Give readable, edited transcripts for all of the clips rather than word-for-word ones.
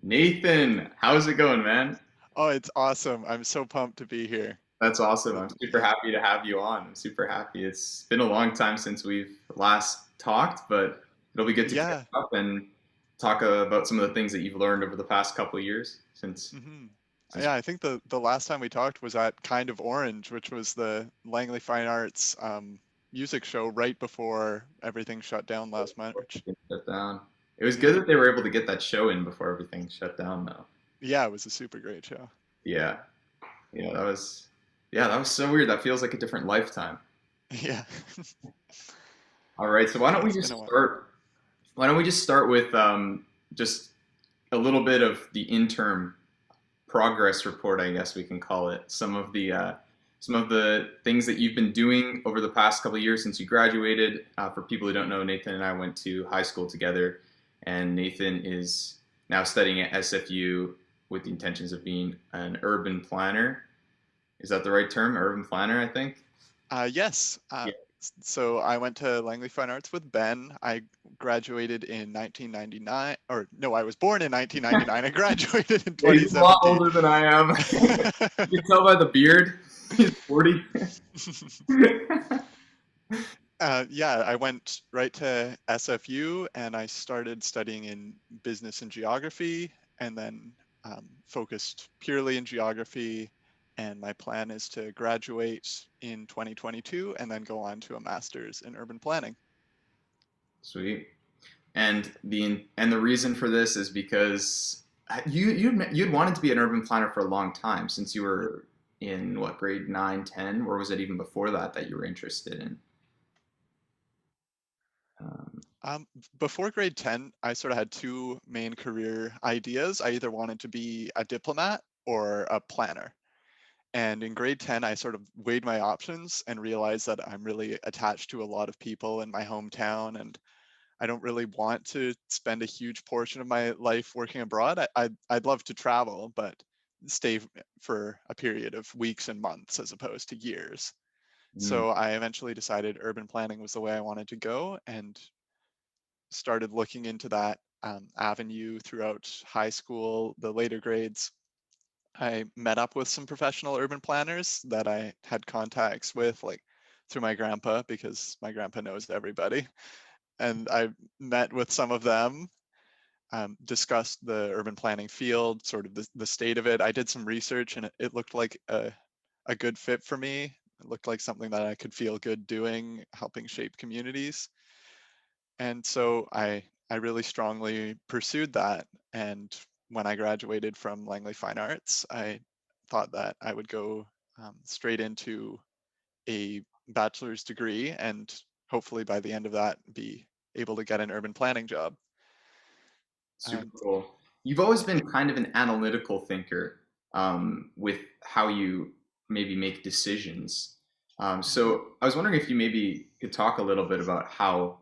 Nathan, how's it going, man? Oh, it's awesome. I'm so pumped to be here. That's awesome. I'm super Yeah. happy to have you on. I'm super happy. It's been a long time since we've last talked, but it'll be good to catch Yeah. up and talk about some of the things that you've learned over the past couple of years hmm since Yeah, I think the last time we talked was at Kind of Orange, which was the Langley Fine Arts music show right before everything shut down last March. we shut down. It was good Yeah. that they were able to get that show in before everything shut down, though. Yeah, it was a super great show. Yeah, yeah, that was so weird. That feels like a different lifetime. Yeah. All right, so Yeah, it's been a while. Why don't we just start with just a little bit of the interim progress report, I guess we can call it. Some of the things that you've been doing over the past couple of years since you graduated. For people who don't know, Nathan and I went to high school together, and Nathan is now studying at SFU with the intentions of being an urban planner. Is that the right term? Urban planner, I think. Yes. Yeah. So I went to Langley Fine Arts with Ben. I graduated in 1999, or no, I was born in 1999. I graduated in Yeah, he's a lot 2017. older than I am. You can tell by the beard. He's 40. Yeah, I went right to SFU and I started studying in business and geography and then focused purely in geography. And my plan is to graduate in 2022 and then go on to a master's in urban planning. Sweet. And the reason for this is because you'd wanted to be an urban planner for a long time since you were in what, grade 9, 10, or was it even before that that you were interested in? Um, Um, Before grade 10, I sort of had two main career ideas. I either wanted to be a diplomat or a planner. And in grade 10, I sort of weighed my options and realized that I'm really attached to a lot of people in my hometown. And I don't really want to spend a huge portion of my life working abroad. I'd love to travel, but stay for a period of weeks and months as opposed to years. mm, So I eventually decided urban planning was the way I wanted to go and started looking into that avenue throughout high school, the later grades. I met up with some professional urban planners that I had contacts with, like through my grandpa, because my grandpa knows everybody. And I met with some of them, discussed the urban planning field, sort of the state of it. I did some research and it looked like a good fit for me. It looked like something that I could feel good doing, helping shape communities. And so I really strongly pursued that. And when I graduated from Langley Fine Arts, I thought that I would go straight into a bachelor's degree and hopefully by the end of that be able to get an urban planning job. Super And cool. You've always been kind of an analytical thinker with how you maybe make decisions. mhm, So I was wondering if you maybe could talk a little bit about how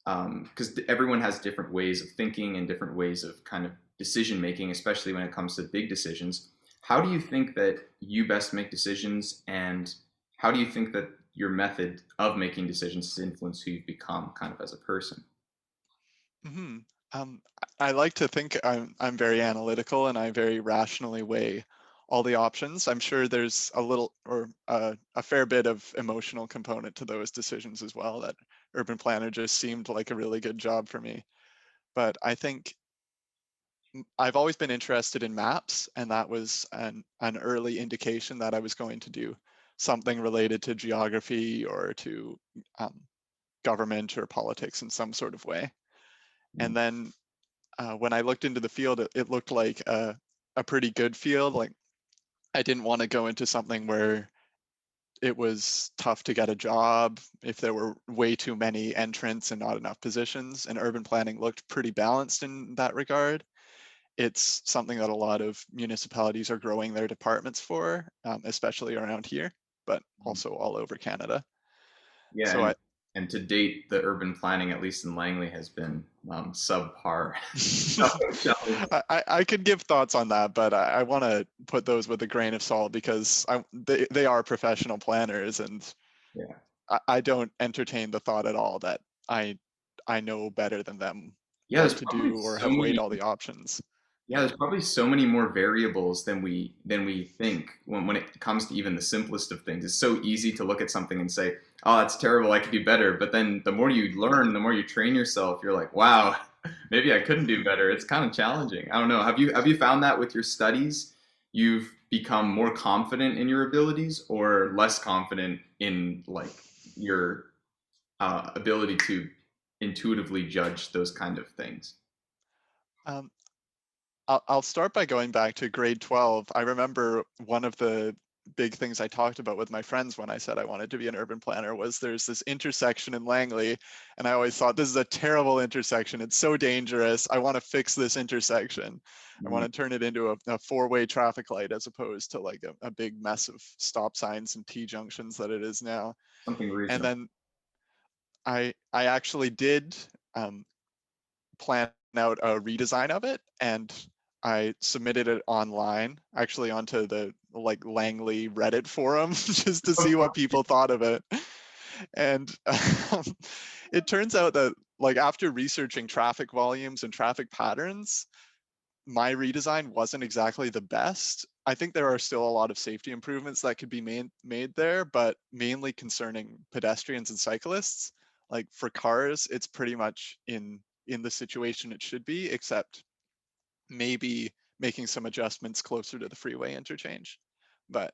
because everyone has different ways of thinking and different ways of kind of decision making, especially when it comes to big decisions. How do you think that you best make decisions, and how do you think that your method of making decisions has influenced who you've become, kind of as a person? mhm. Um, I like to think I'm very analytical and I very rationally weigh all the options. I'm sure there's a little or a fair bit of emotional component to those decisions as well. That urban planner just seemed like a really good job for me. But I think I've always been interested in maps, and that was an early indication that I was going to do something related to geography or to um, government or politics in some sort of way. And then when I looked into the field, it looked like a pretty good field. Like I didn't want to go into something where it was tough to get a job if there were way too many entrants and not enough positions. And urban planning looked pretty balanced in that regard. It's something that a lot of municipalities are growing their departments for, especially around here, but also all over Canada. Yeah, So and to date, the urban planning, at least in Langley, has been subpar. I could give thoughts on that, but I want to put those with a grain of salt because they are professional planners, and Yeah, I don't entertain the thought at all that I I know better than them yeah. what There's to probably do or so have weighed many. all the options. Yeah, there's probably so many more variables than we think when it comes to even the simplest of things. It's so easy to look at something and say, "Oh, that's terrible. I could do better." But then the more you learn, the more you train yourself, you're like, "Wow, maybe I couldn't do Mhm. better." It's kind of challenging. I don't know. Have you found that with your studies? You've become more confident in your abilities or less confident in like your ability to intuitively judge those kind of things? Um, I'll start by going back to grade 12. I remember one of the big things I talked about with my friends when I said I wanted to be an urban planner was there's this intersection in Langley, and I always thought this is a terrible intersection. It's so dangerous. I want to fix this intersection. I want Mhm. to turn it into a four-way traffic light as opposed to like a big mess of stop signs and T-junctions that it is now. Something And reasonable. then I actually did um, plan out a redesign of it, and I submitted it online, actually onto the like Langley Reddit forum, just to see what people thought of it. And it turns out that like after researching traffic volumes and traffic patterns, my redesign wasn't exactly the best. I think there are still a lot of safety improvements that could be made there, but mainly concerning pedestrians and cyclists. Like for cars, it's pretty much in the situation it should be, except maybe making some adjustments closer to the freeway interchange. But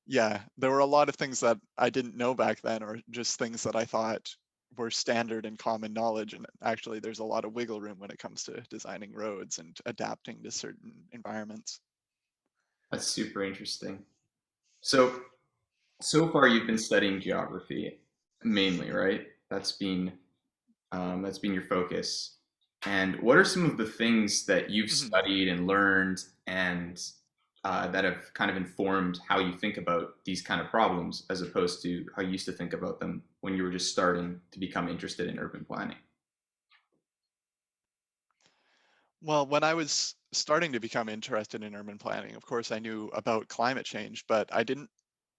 yeah, there were a lot of things that I didn't know back then, or just things that I thought were standard and common knowledge. And actually, there's a lot of wiggle room when it comes to designing roads and adapting to certain environments. That's super interesting. So, so far you've been studying geography mainly, right? That's been your focus. And what are some of the things that you've Mhm. studied and learned and that have kind of informed how you think about these kind of problems as opposed to how you used to think about them when you were just starting to become interested in urban planning? Well, when I was starting to become interested in urban planning, of course, I knew about climate change, but I didn't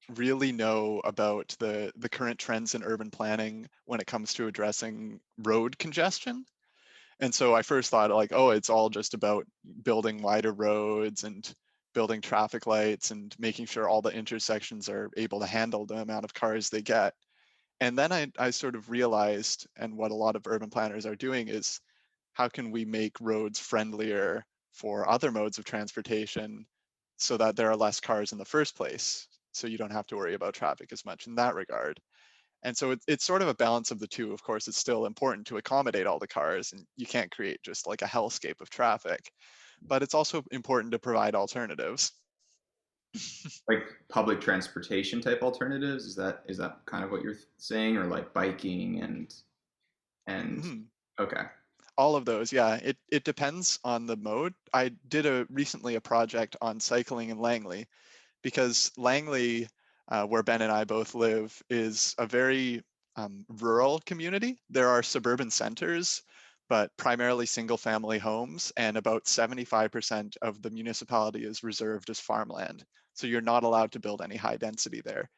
really know about the current trends in urban planning when it comes to addressing road congestion. And so I first thought like, oh, it's all just about building wider roads and building traffic lights and making sure all the intersections are able to handle the amount of cars they get. And then I sort of realized, and what a lot of urban planners are doing is, how can we make roads friendlier for other modes of transportation so that there are less cars in the first place? So you don't have to worry about traffic as much in that regard. And so it's sort of a balance of the two. Of course, it's still important to accommodate all the cars, and you can't create just like a hellscape of traffic, but it's also important to provide alternatives. Like public transportation type alternatives? Is that kind of what you're saying, or like biking and Mhm. okay. All of those, yeah. It depends on the mode. I did recently a project on cycling in Langley, because Langley, where Ben and I both live, is a very rural community. There are suburban centers, but primarily single family homes, and about 75% of the municipality is reserved as farmland. So you're not allowed to build any high density there.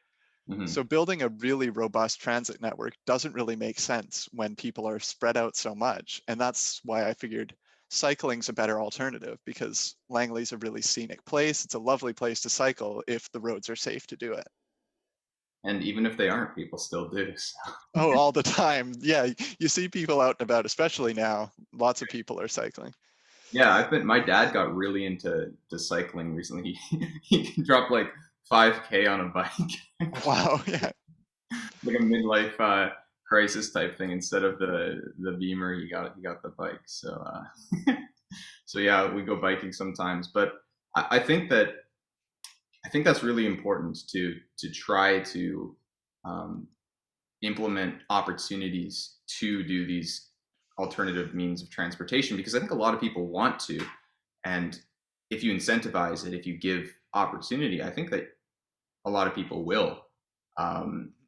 Hmm. So building a really robust transit network doesn't really make sense when people are spread out so much. And that's why I figured cycling's a better alternative, because Langley's a really scenic place. It's a lovely place to cycle if the roads are safe to do it. And even if they aren't, people still do. So. Oh, all the time. Yeah, you see people out and about, especially now. Lots of people are cycling. Yeah, I've been. My dad got really into to cycling recently. He dropped like 5K on a bike, Wow, yeah. like a midlife crisis type thing. Instead of the Beamer, he got the bike. So so yeah, we go biking sometimes. But I think that I think that's really important to try to um, implement opportunities to do these alternative means of transportation because I think a lot of people want to, and if you incentivize it, if you give opportunity, I think that a lot of people will.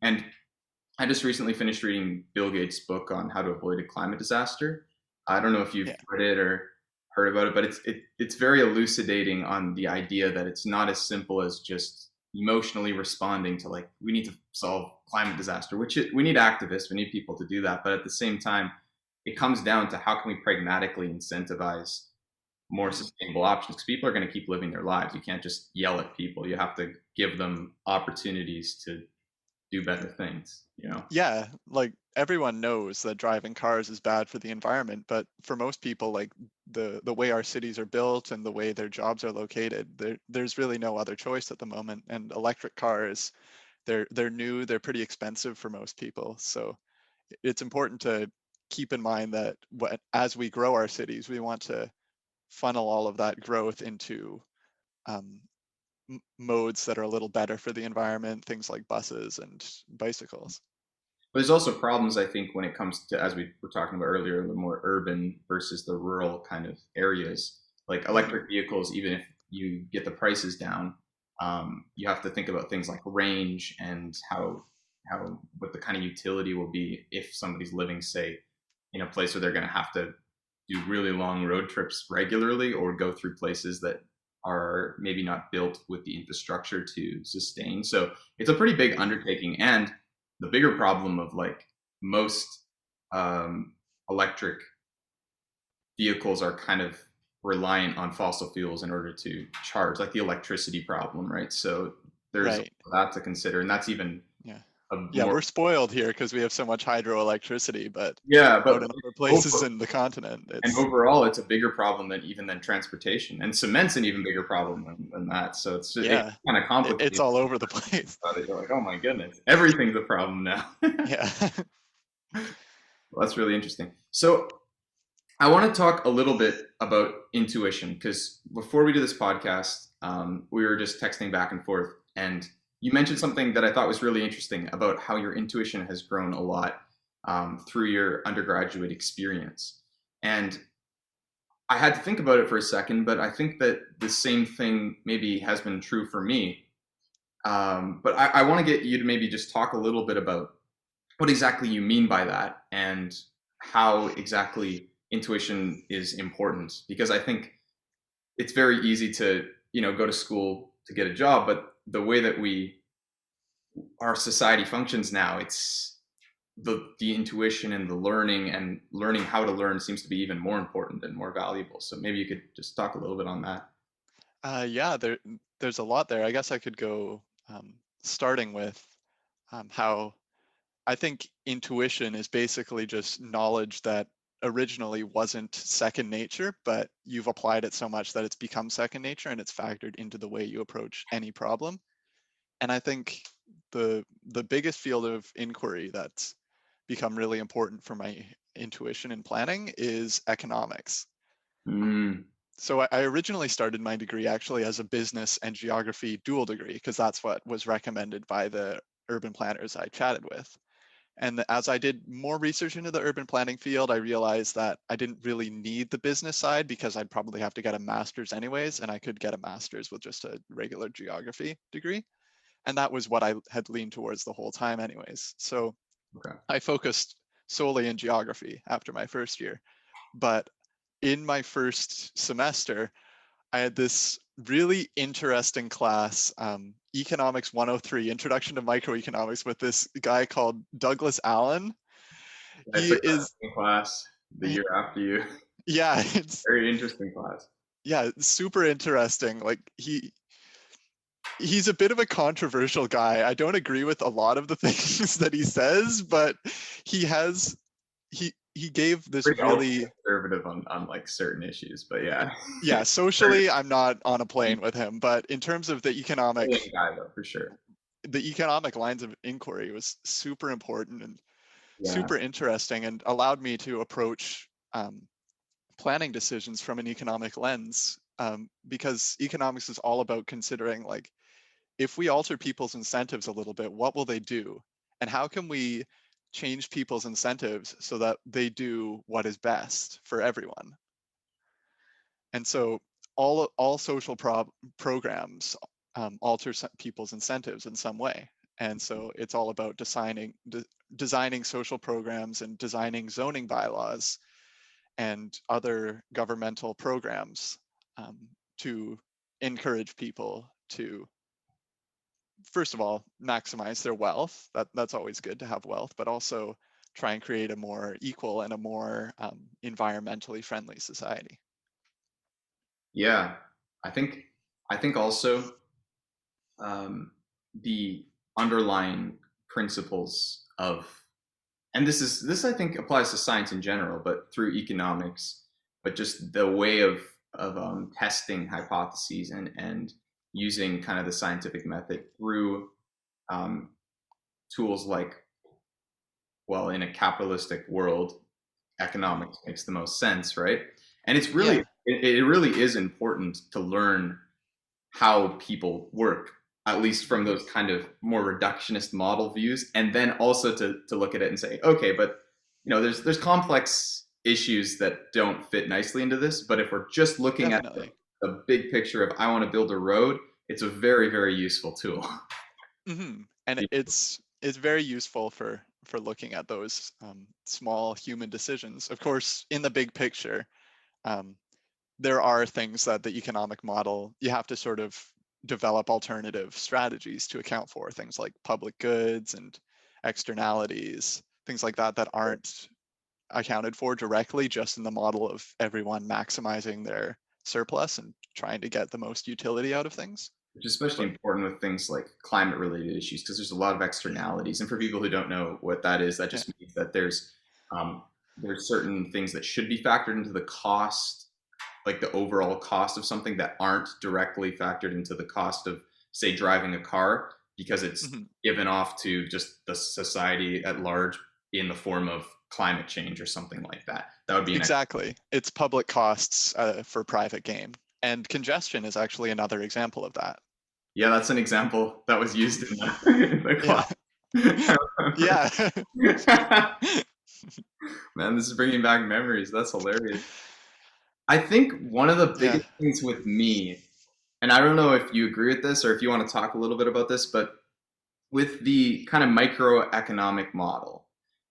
And I just recently finished reading Bill Gates' book on how to avoid a climate disaster. I don't know if you've Yeah. read it or heard about it, but it's very elucidating on the idea that it's not as simple as just emotionally responding to like we need to solve climate disaster, we need activists, we need people to do that, but at the same time, it comes down to how can we pragmatically incentivize more Mhm. sustainable options, because people are going to keep living their lives. You can't just yell at people. You have to give them opportunities to do better things, you know? Yeah, like everyone knows that driving cars is bad for the environment, but for most people, like the way our cities are built and the way their jobs are located, there's really no other choice at the moment. And electric cars, they're new, they're pretty expensive for most people. So it's important to keep in mind that as we grow our cities, we want to funnel all of that growth into um, modes that are a little better for the environment, things like buses and bicycles. But there's also problems, I think, when it comes to, as we were talking about earlier, the more urban versus the rural kind of areas. Like Mhm. electric vehicles, even if you get the prices down, you have to think about things like range and how what the kind of utility will be if somebody's living, say, in a place where they're going to have to do really long road trips regularly or go through places that are maybe not built with the infrastructure to sustain. So it's a pretty big undertaking. And the bigger problem of like most um, electric vehicles are kind of reliant on fossil fuels in order to charge, like the electricity problem, right? So there's Right. that to consider, and that's even Yeah. a Yeah, more we're spoiled here because we have so much hydroelectricity, but yeah, out but in other places over, in the continent, and it's overall, it's a bigger problem than even than transportation, and cement's an even bigger problem than that. So it yeah, kind of it's complicates all over the place. it. You're like, oh my goodness, everything's a problem now. Yeah. Well, that's really interesting. So I want to talk a little bit about intuition because before we do this podcast, we were just texting back and forth, and you mentioned something that I thought was really interesting about how your intuition has grown a lot through your undergraduate experience. And I had to think about it for a second, but I think that the same thing maybe has been true for me. But I want to get you to maybe just talk a little bit about what exactly you mean by that and how exactly intuition is important, because I think it's very easy to go to school to get a job, but the way that our society functions now, it's the intuition and the learning and learning how to learn seems to be even more important and more valuable. So maybe you could just talk a little bit on that. Yeah, there's a lot there. I guess I could go starting with how I think intuition is basically just knowledge that originally wasn't second nature, but you've applied it so much that it's become second nature and it's factored into the way you approach any problem. And I think the biggest field of inquiry that's become really important for my intuition and planning is economics. Mm, So I originally started my degree actually as a business and geography dual degree because that's what was recommended by the urban planners I chatted with. And as I did more research into the urban planning field, I realized that I didn't really need the business side because I'd probably have to get a master's anyways, and I could get a master's with just a regular geography degree. And that was what I had leaned towards the whole time anyways. So okay. I focused solely in geography after my first year. But in my first semester, I had this really interesting class, Economics 103, Introduction to Microeconomics, with this guy called Douglas Allen. I He took that is, same class the year after you. yeah, it's Very interesting class. yeah, super interesting. Like he's a bit of a controversial guy. I don't agree with a lot of the things that he says, but he has he gave this Pretty ultra really conservative on like certain issues, but yeah. yeah, Very socially I'm not on a plane with him, but in terms of brilliant guy though, for sure. the economic lines of inquiry was super important and Yeah. super interesting and allowed me to approach planning decisions from an economic lens because economics is all about considering like if we alter people's incentives a little bit, what will they do? And how can we change people's incentives so that they do what is best for everyone? And so all social programs alter people's incentives in some way. And so it's all about designing social programs and designing zoning bylaws and other governmental programs to encourage people to first of all, maximize their wealth. That's always good to have wealth, but also try and create a more equal and a more environmentally friendly society. Yeah, I think I think also um, the underlying principles of, and this I think applies to science in general, but through economics, but just the way of testing hypotheses and using kind of the scientific method through um, tools like, well, in a capitalistic world, Mhm. economics makes the most sense, right? And it's really Yeah, it really is important to learn how people work, at least from mhm, those kind of more reductionist model views, and then also to look at it and say, okay, but there's complex issues that don't fit nicely into this. But if we're just looking at definitely. the big picture of I want to build a road, it's a very, very useful tool. And it's very useful for looking at those small human decisions. Of course, in the big picture, um, there are things that the economic model you have to sort of develop alternative strategies to account for, things like public goods and externalities, things like that that aren't accounted for directly just in the model of everyone maximizing their surplus and trying to get the most utility out of things. Which is especially But important with things like climate related issues because there's a lot of externalities. And for people who don't know what that is, that yeah, just means that um, there's certain things that should be factored into the cost, like the overall cost of something, that aren't directly factored into the cost of, say, driving a car because it's mhm, given off to just the society at large in the form of climate change or something like that. That would be an exactly. It's public costs for private gain. And congestion is actually another example of that. yeah, that's an example that was used in in the Yeah. class. I remember. Yeah. Man, this is bringing back memories. That's hilarious. I think one of the Yeah. biggest things with me, and I don't know if you agree with this or if you want to talk a little bit about this, but with the kind of microeconomic model,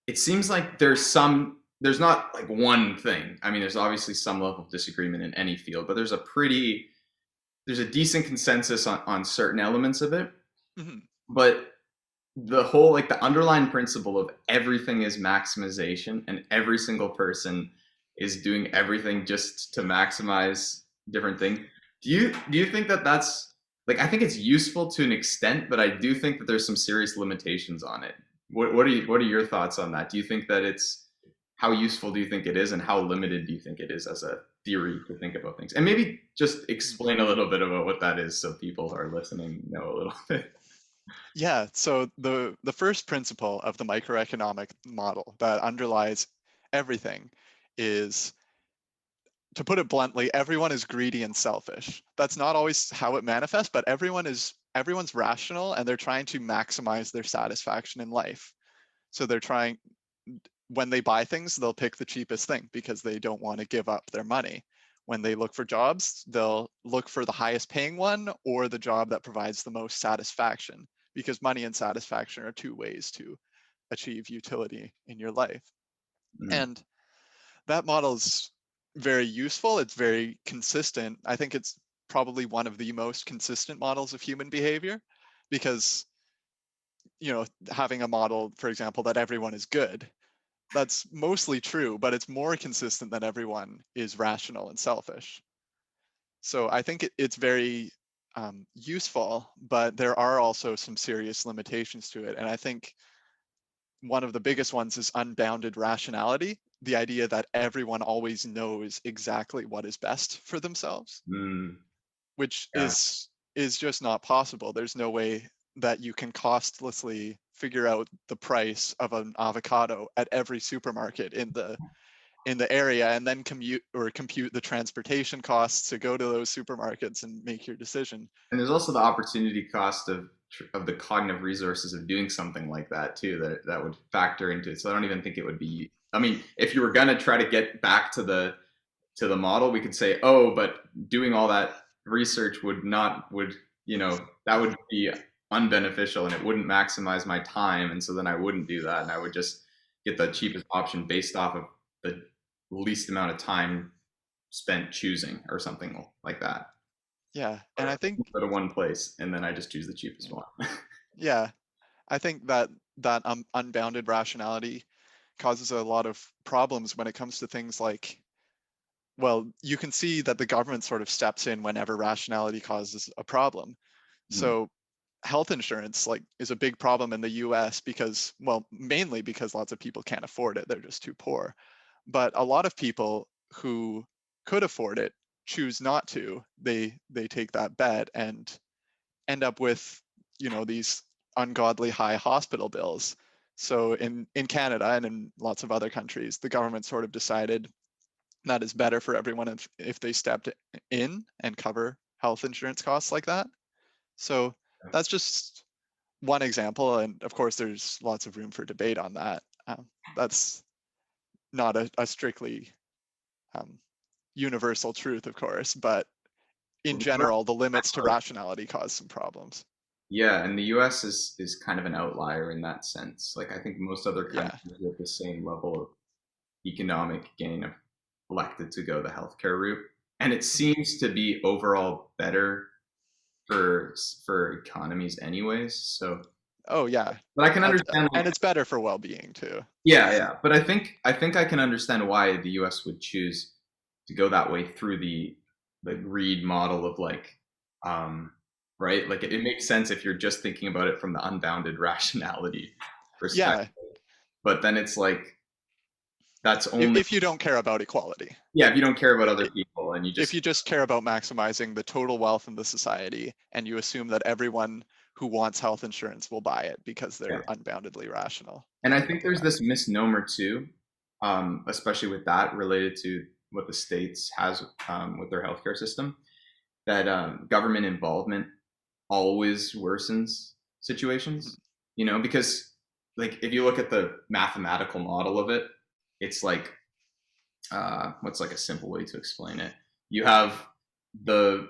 it seems like there's not like one thing. I mean, there's obviously some level of disagreement in any field, but there's a decent consensus on certain elements of it. Mhm. But the whole, like, the underlying principle of everything is maximization and every single person is doing everything just to maximize different things. Do you think that that's, like, I think it's useful to an extent, but I do think that there's some serious limitations on it. What are your thoughts on that? Do you think that it's, how useful do you think it is, and how limited do you think it is as a theory to think about things? And maybe just Mhm. explain a little bit about what that is so people who are listening know a little bit. Yeah. So the first principle of the microeconomic model that underlies everything is, to put it bluntly, everyone is greedy and selfish. That's not always how it manifests, but everyone's rational and they're trying to maximize their satisfaction in life. So they're trying, when they buy things, they'll pick the cheapest thing because they don't want to give up their money. When they look for jobs, they'll look for the highest paying one or the job that provides the most satisfaction, because money and satisfaction are two ways to achieve utility in your life. Mm, And that model's very useful. It's very consistent. I think it's probably one of the most consistent models of human behavior because, having a model, for example, that everyone is good, that's mostly true, but it's more consistent that everyone is rational and selfish. So I think it's very useful, but there are also some serious limitations to it. And I think one of the biggest ones is unbounded rationality, the idea that everyone always knows exactly what is best for themselves, mm, which yeah. is just not possible. There's no way that you can costlessly figure out the price of an avocado at every supermarket in the area and then commute or compute the transportation costs to go to those supermarkets and make your decision. And there's also the opportunity cost of the cognitive resources of doing something like that too, that would factor into it. So I don't even think it would be. I mean, if you were gonna try to get back to the model, we could say, oh, but doing all that research would that would be unbeneficial and it wouldn't maximize my time, and so then I wouldn't do that, and I would just get the cheapest option based off of the least amount of time spent choosing or something like that. Yeah, and Or I think go to one place and then I just choose the cheapest one. yeah, I think that unbounded rationality causes a lot of problems when it comes to things like well, you can see that the government sort of steps in whenever rationality causes a problem. Mhm. So health insurance like is a big problem in the US because, well, mainly because lots of people can't afford it. They're just too poor. But a lot of people who could afford it choose not to. They take that bet and end up with, these ungodly high hospital bills. So in Canada and in lots of other countries, the government sort of decided that it's better for everyone if they stepped in and cover health insurance costs like that. So that's just one example, and of course, there's lots of room for debate on that. That's not a strictly um, universal truth, of course, but in general, the limits to rationality cause some problems. Yeah, and the US is kind of an outlier in that sense. Like I think most other Yeah. countries with the same level of economic gain have elected to go the healthcare route. And it Mhm. seems to be overall better for economies anyways. So Oh yeah, but I can understand and like it's better for well-being too. yeah, yeah. But I think I can understand why the US would choose to go that way through the greed model of like right? Like it Mhm. makes sense if you're just thinking about it from the unbounded rationality perspective. Yeah, But then it's like that's if, only if you don't care about equality. yeah, if you don't care about other I- people and you If just you just care about maximizing the total wealth in the society and you assume that everyone who wants health insurance will buy it because yeah. they're unboundedly rational, And I then think you'll be there's fine. this misnomer too, especially with that related to what the states has with their healthcare system, that government involvement always worsens Mhm. situations. You know, because like if you look at the mathematical model of it, it's like what's like a simple way to explain it? You have the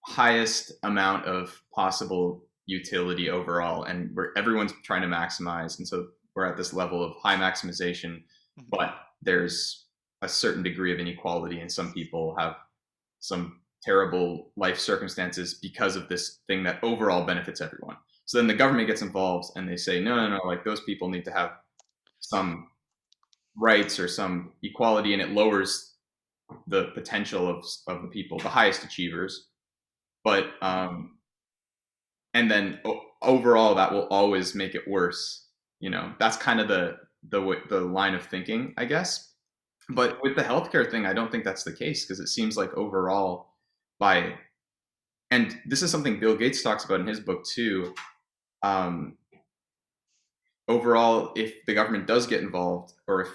highest amount of possible utility overall, and where everyone's trying to maximize, and so we're at this level of high maximization, Mhm. but there's a certain degree of inequality, and some people have some terrible life circumstances because of this thing that overall benefits everyone. So then the government gets involved and they say, no, no, no, like those people need to have some rights or some equality, and it lowers the potential of the people, the highest achievers. But Mhm. and then overall that will always make it worse. You know, that's kind of the line of thinking, I guess. Mhm. But with the healthcare thing, I don't think that's the case because it seems like overall, by and this is something Bill Gates talks about in his book too. Um, Overall, if the government does get involved, or if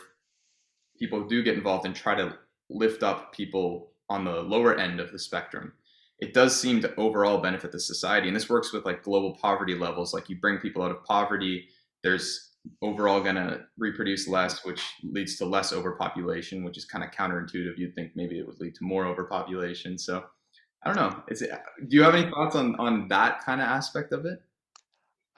people do get involved and try to lift up people on the lower end of the spectrum, it does seem to overall benefit the society. And this works with like global poverty levels. Like you bring people out of poverty, there's overall going to reproduce less, which leads to less overpopulation, which is kind of counterintuitive. You'd think maybe it would lead to more overpopulation. So I don't know. Do you have any thoughts on that kind of aspect of it?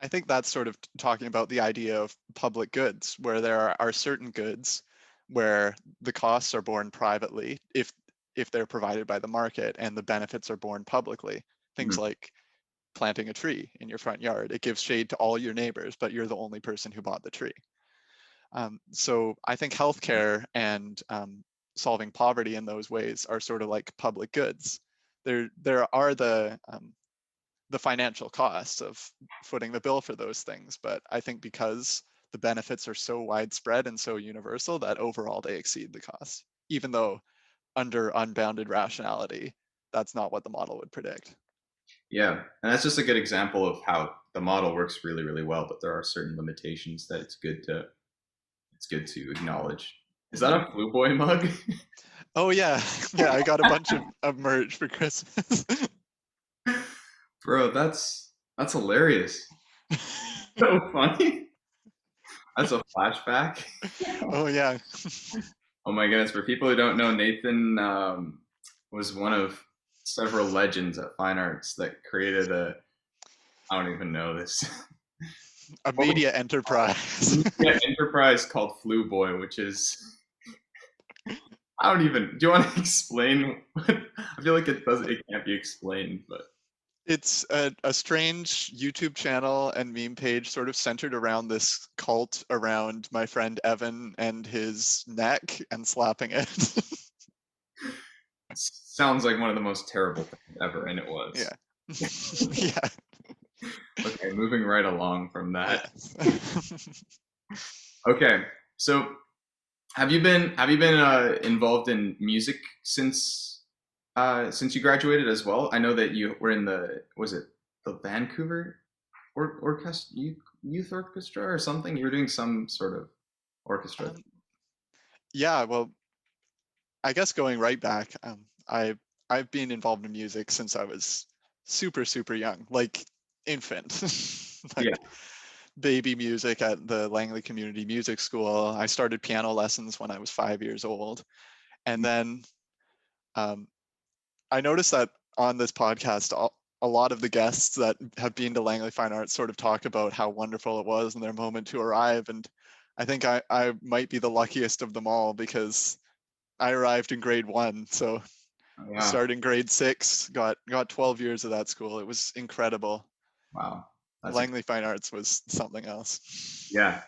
I think that's sort of talking about the idea of public goods, where there are certain goods where the costs are borne privately if they're provided by the market and the benefits are borne publicly. Things Mhm. like planting a tree in your front yard. It gives shade to all your neighbors, but you're the only person who bought the tree. So I think healthcare and solving poverty in those ways are sort of like public goods. There are the financial costs of footing the bill for those things, but I think because the benefits are so widespread and so universal that overall they exceed the costs, even though under unbounded rationality, that's not what the model would predict. Yeah, and that's just a good example of how the model works really, really well, but there are certain limitations that it's good to acknowledge. Is that Mhm. a Blue Boy mug? Oh yeah, yeah, I got a bunch of merch for Christmas. Bro, that's hilarious. So funny. That's a flashback. Oh yeah. Oh my goodness! For people who don't know, Nathan was one of several legends at Fine Arts that created a. I don't even know this. A media enterprise. Media enterprise called Flu Boy, which is I don't even. Do you want to explain? I feel like it does. It can't be explained, but It's a strange YouTube channel and meme page sort of centered around this cult around my friend Evan and his neck and slapping it. sounds like one of the most terrible things ever, and it was. Yeah. Yeah. Okay, moving right along from that. Yes. Okay, so have you been involved in music since you graduated as well? I know that you were in the was it the Vancouver orchestra youth orchestra or something. You were doing some sort of orchestra. Um, yeah, well, I guess going right back, I've been involved in music since I was super, super young, like infant, Yeah. like baby music at the Langley Community Music School. I started piano lessons when I was 5 years old. And then um, I noticed that on this podcast, a lot of the guests that have been to Langley Fine Arts sort of talk about how wonderful it was and their moment to arrive. And I think I might be the luckiest of them all because I arrived in grade 1. So Yeah. started in grade 6, got 12 years of that school. It was incredible. Wow. That's Langley Fine Arts was something else. yeah.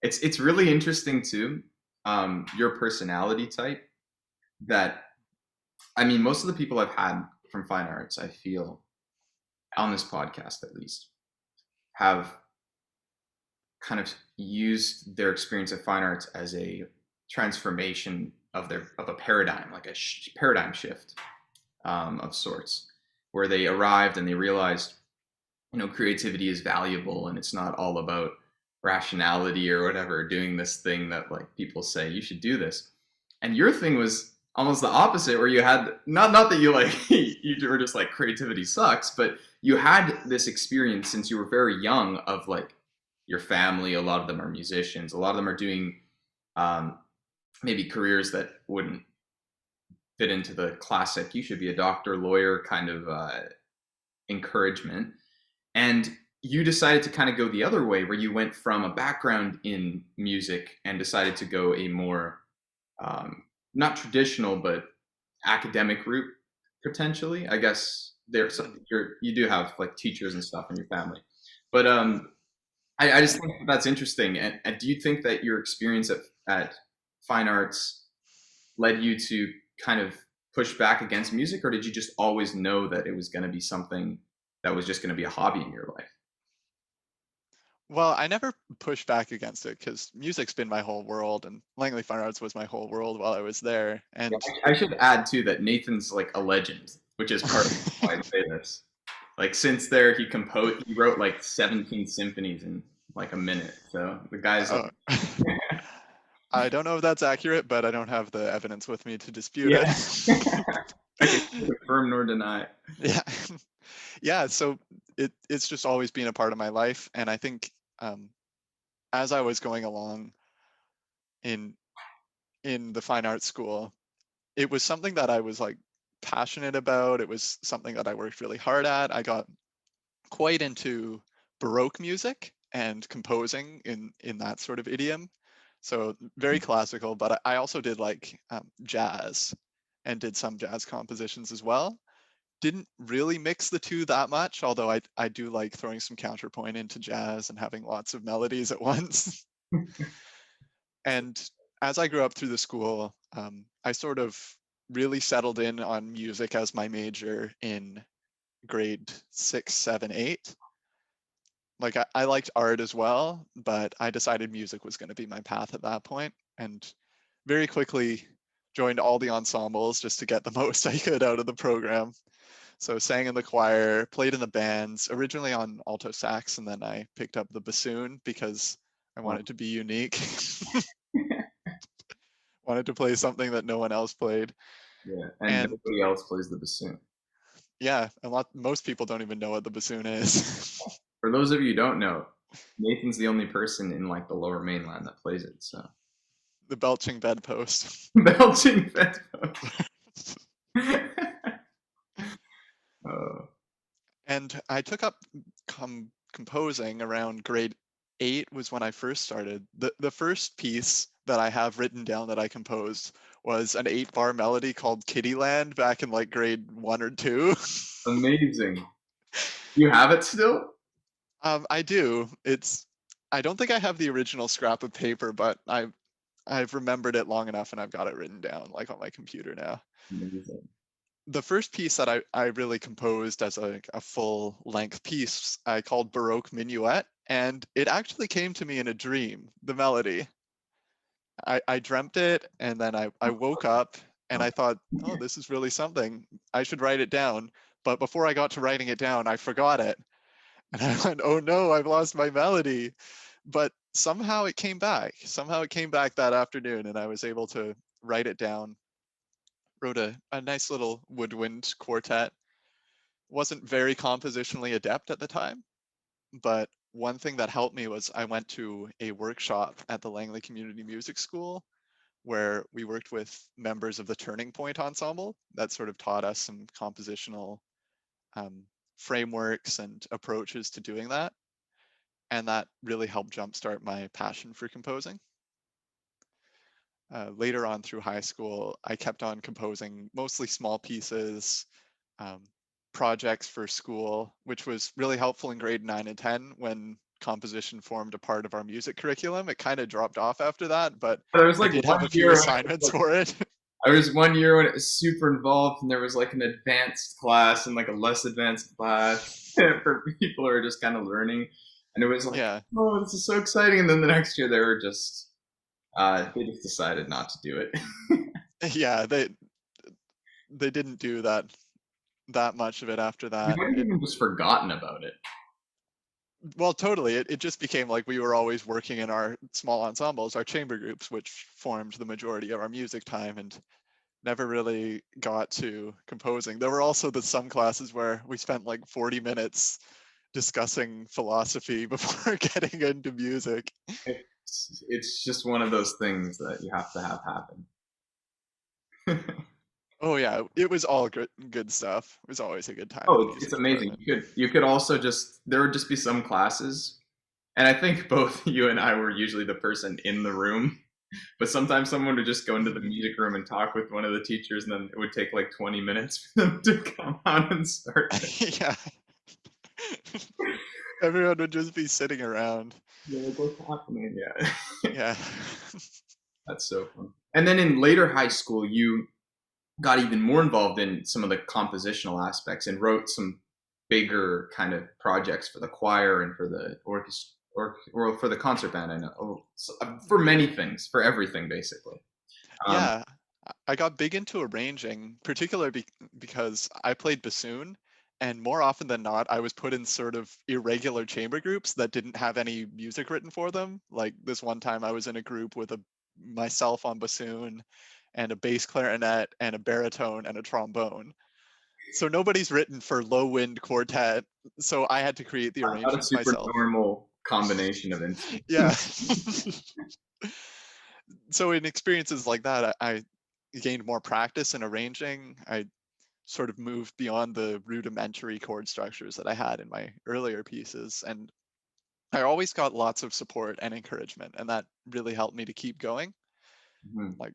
It's really interesting too. Your personality type that I mean, most of the people I've had from fine arts, I feel on this podcast at least, have kind of used their experience of fine arts as a transformation of a paradigm, like a paradigm shift of sorts, where they arrived and they realized, you know, creativity is valuable and it's not all about rationality or whatever, doing this thing that like people say you should do this. And your thing was almost the opposite, where you had not that you like you were just like creativity sucks, but you had this experience since you were very young of like your family. A lot of them are musicians. A lot of them are doing um, maybe careers that wouldn't fit into the classic. You should be a doctor, lawyer kind of encouragement. And you decided to kind of go the other way, where you went from a background in music and decided to go a more not traditional but academic route potentially. I guess there's Mm. you do have like teachers and stuff in your family, but I just Yeah. think that's interesting. And do you think that your experience at fine arts led you to kind of push back against music, or did you just always know that it was going to be something that was just going to be a hobby in your life? Well, I never pushed back against it because music's been my whole world, and Langley Fine Arts was my whole world while I was there. Yeah, And I should add too that Nathan's like a legend, which is part of why I say this. Like since there, he wrote like 17 symphonies in like a minute. So the guy's like, uh, I don't know if that's accurate, but I don't have the evidence with me to dispute yeah, it. I can confirm nor deny. Yeah. Yeah, so it's just always been a part of my life, and I think um, as I was going along in the fine arts school, it was something that I was like passionate about. It was something that I worked really hard at. I got quite into Baroque music and composing in that sort of idiom. So very classical, but I also did like jazz and did some jazz compositions as well. Didn't really mix the two that much, although I do like throwing some counterpoint into jazz and having lots of melodies at once. And as I grew up through the school, I sort of really settled in on music as my major in grade 6, 7, 8. Like I liked art as well, but I decided music was going to be my path at that point, and very quickly joined all the ensembles just to get the most I could out of the program. So sang in the choir, played in the bands, originally on alto sax, and then I picked up the bassoon because I Wow. wanted to be unique. Wanted to play something that no one else played. Yeah, and And nobody else plays the bassoon. yeah, most people don't even know what the bassoon is. For those of you who don't know, Nathan's the only person in like the Lower Mainland that plays it. So The belching bedpost. belching bedpost. Oh, And I took up composing around grade 8 was when I first started. The first piece that I have written down that I composed was an 8-bar melody called Kittyland back in like grade 1 or 2. amazing! You have it still? I do. I don't think I have the original scrap of paper, but I've remembered it long enough and I've got it written down like on my computer now. Amazing. the first piece that I really composed as a full length piece, I called Baroque Minuet, and it actually came to me in a dream, the melody. I dreamt it, and then I woke up and I thought, oh, this is really something. I should write it down. But before I got to writing it down, I forgot it. And I went, oh no, I've lost my melody. But somehow it came back. Somehow it came back that afternoon, and I was able to write it down. Wrote a nice little woodwind quartet. Wasn't very compositionally adept at the time, but one thing that helped me was I went to a workshop at the Langley Community Music School where we worked with members of the Turning Point Ensemble that sort of taught us some compositional um, frameworks and approaches to doing that. And that really helped jumpstart my passion for composing. Later on through high school, I kept on composing mostly small pieces, um, projects for school, which was really helpful in grade 9 and 10 when composition formed a part of our music curriculum. It kind of dropped off after that, but There was I like did one have a few year, assignments for it. I was one year when it was super involved, and there was like an advanced class and like a less advanced class for people who are just kind of learning, and it was like, Yeah, oh, this is so exciting. And then the next year, they just decided not to do it. yeah, they didn't do that much of it after You that. might have It even just forgotten about it. well, totally. It just became like we were always working in our small ensembles, our chamber groups, which formed the majority of our music time, and never really got to composing. There were also some classes where we spent like 40 minutes discussing philosophy before getting into music. It's just one of those things that you have to have happen. Oh yeah, it was all good stuff. It was always a good time in Oh, the it's music amazing. department. You could also just there would just be some classes, and I think both you and I were usually the person in the room. But sometimes someone would just go into the Mhm. music room and talk with one of the teachers, and then it would take like 20 minutes for them to come out and start. Yeah. Everyone would just be sitting around. You're like, what's happening? Yeah, Yeah. that's so fun. And then in later high school, you got even more involved in some of the compositional aspects and wrote some bigger kind of projects for the choir and for the orchestra or for the concert band. I know for many things, for everything basically. Um, Yeah, I got big into arranging, particularly because I played bassoon, and more often than not, I was put in sort of irregular chamber groups that didn't have any music written for them. Like this one time, I was in a group with myself on bassoon, and a bass clarinet, and a baritone, and a trombone. So nobody's written for low wind quartet, so I had to create the not a arrangements super myself. normal combination of instruments. Yeah. So in experiences like that, I gained more practice in arranging. I sort of moved beyond the rudimentary chord structures that I had in my earlier pieces. And I always got lots of support and encouragement, and that really helped me to keep going. Mhm. Like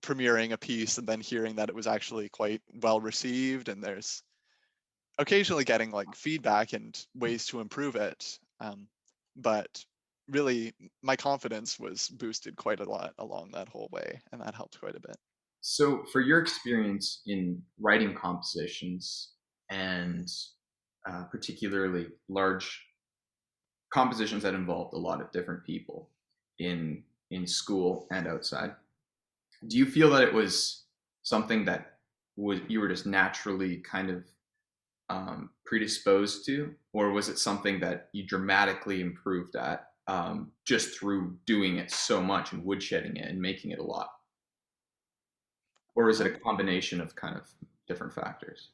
premiering a piece and then hearing that it was actually quite well received, and there's occasionally getting like feedback and ways to improve it. But really, my confidence was boosted quite a lot along that whole way, and that helped quite a bit. So, for your experience in writing compositions and particularly large compositions that involved a lot of different people in school and outside, do you feel that it was something that was you were just naturally kind of predisposed to, or was it something that you dramatically improved at just through doing it so much and woodshedding it and making it a lot? Or is it a Um, combination of kind of different factors?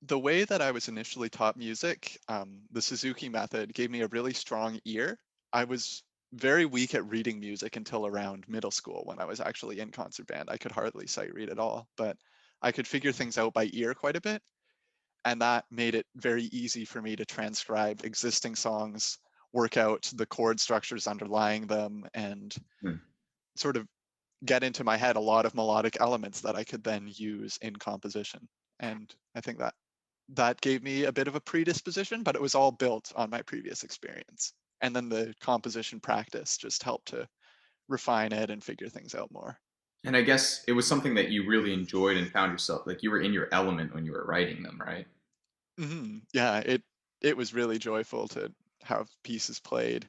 the way that I was initially taught music, the Suzuki method gave me a really strong ear. I was very weak at reading music until around middle school when I was actually in concert band. I could hardly sight read at all, but I could figure things out by ear quite a bit. And that made it very easy for me to transcribe existing songs, work out the chord structures underlying them, and Hmm. sort of get into my head a lot of melodic elements that I could then use in composition. And I think that gave me a bit of a predisposition, but it was all built on my previous experience. And then the composition practice just helped to refine it and figure things out more. And I guess it was something that you really enjoyed and found yourself like you were in your element when you were writing them, right? Yeah, it was really joyful to have pieces played.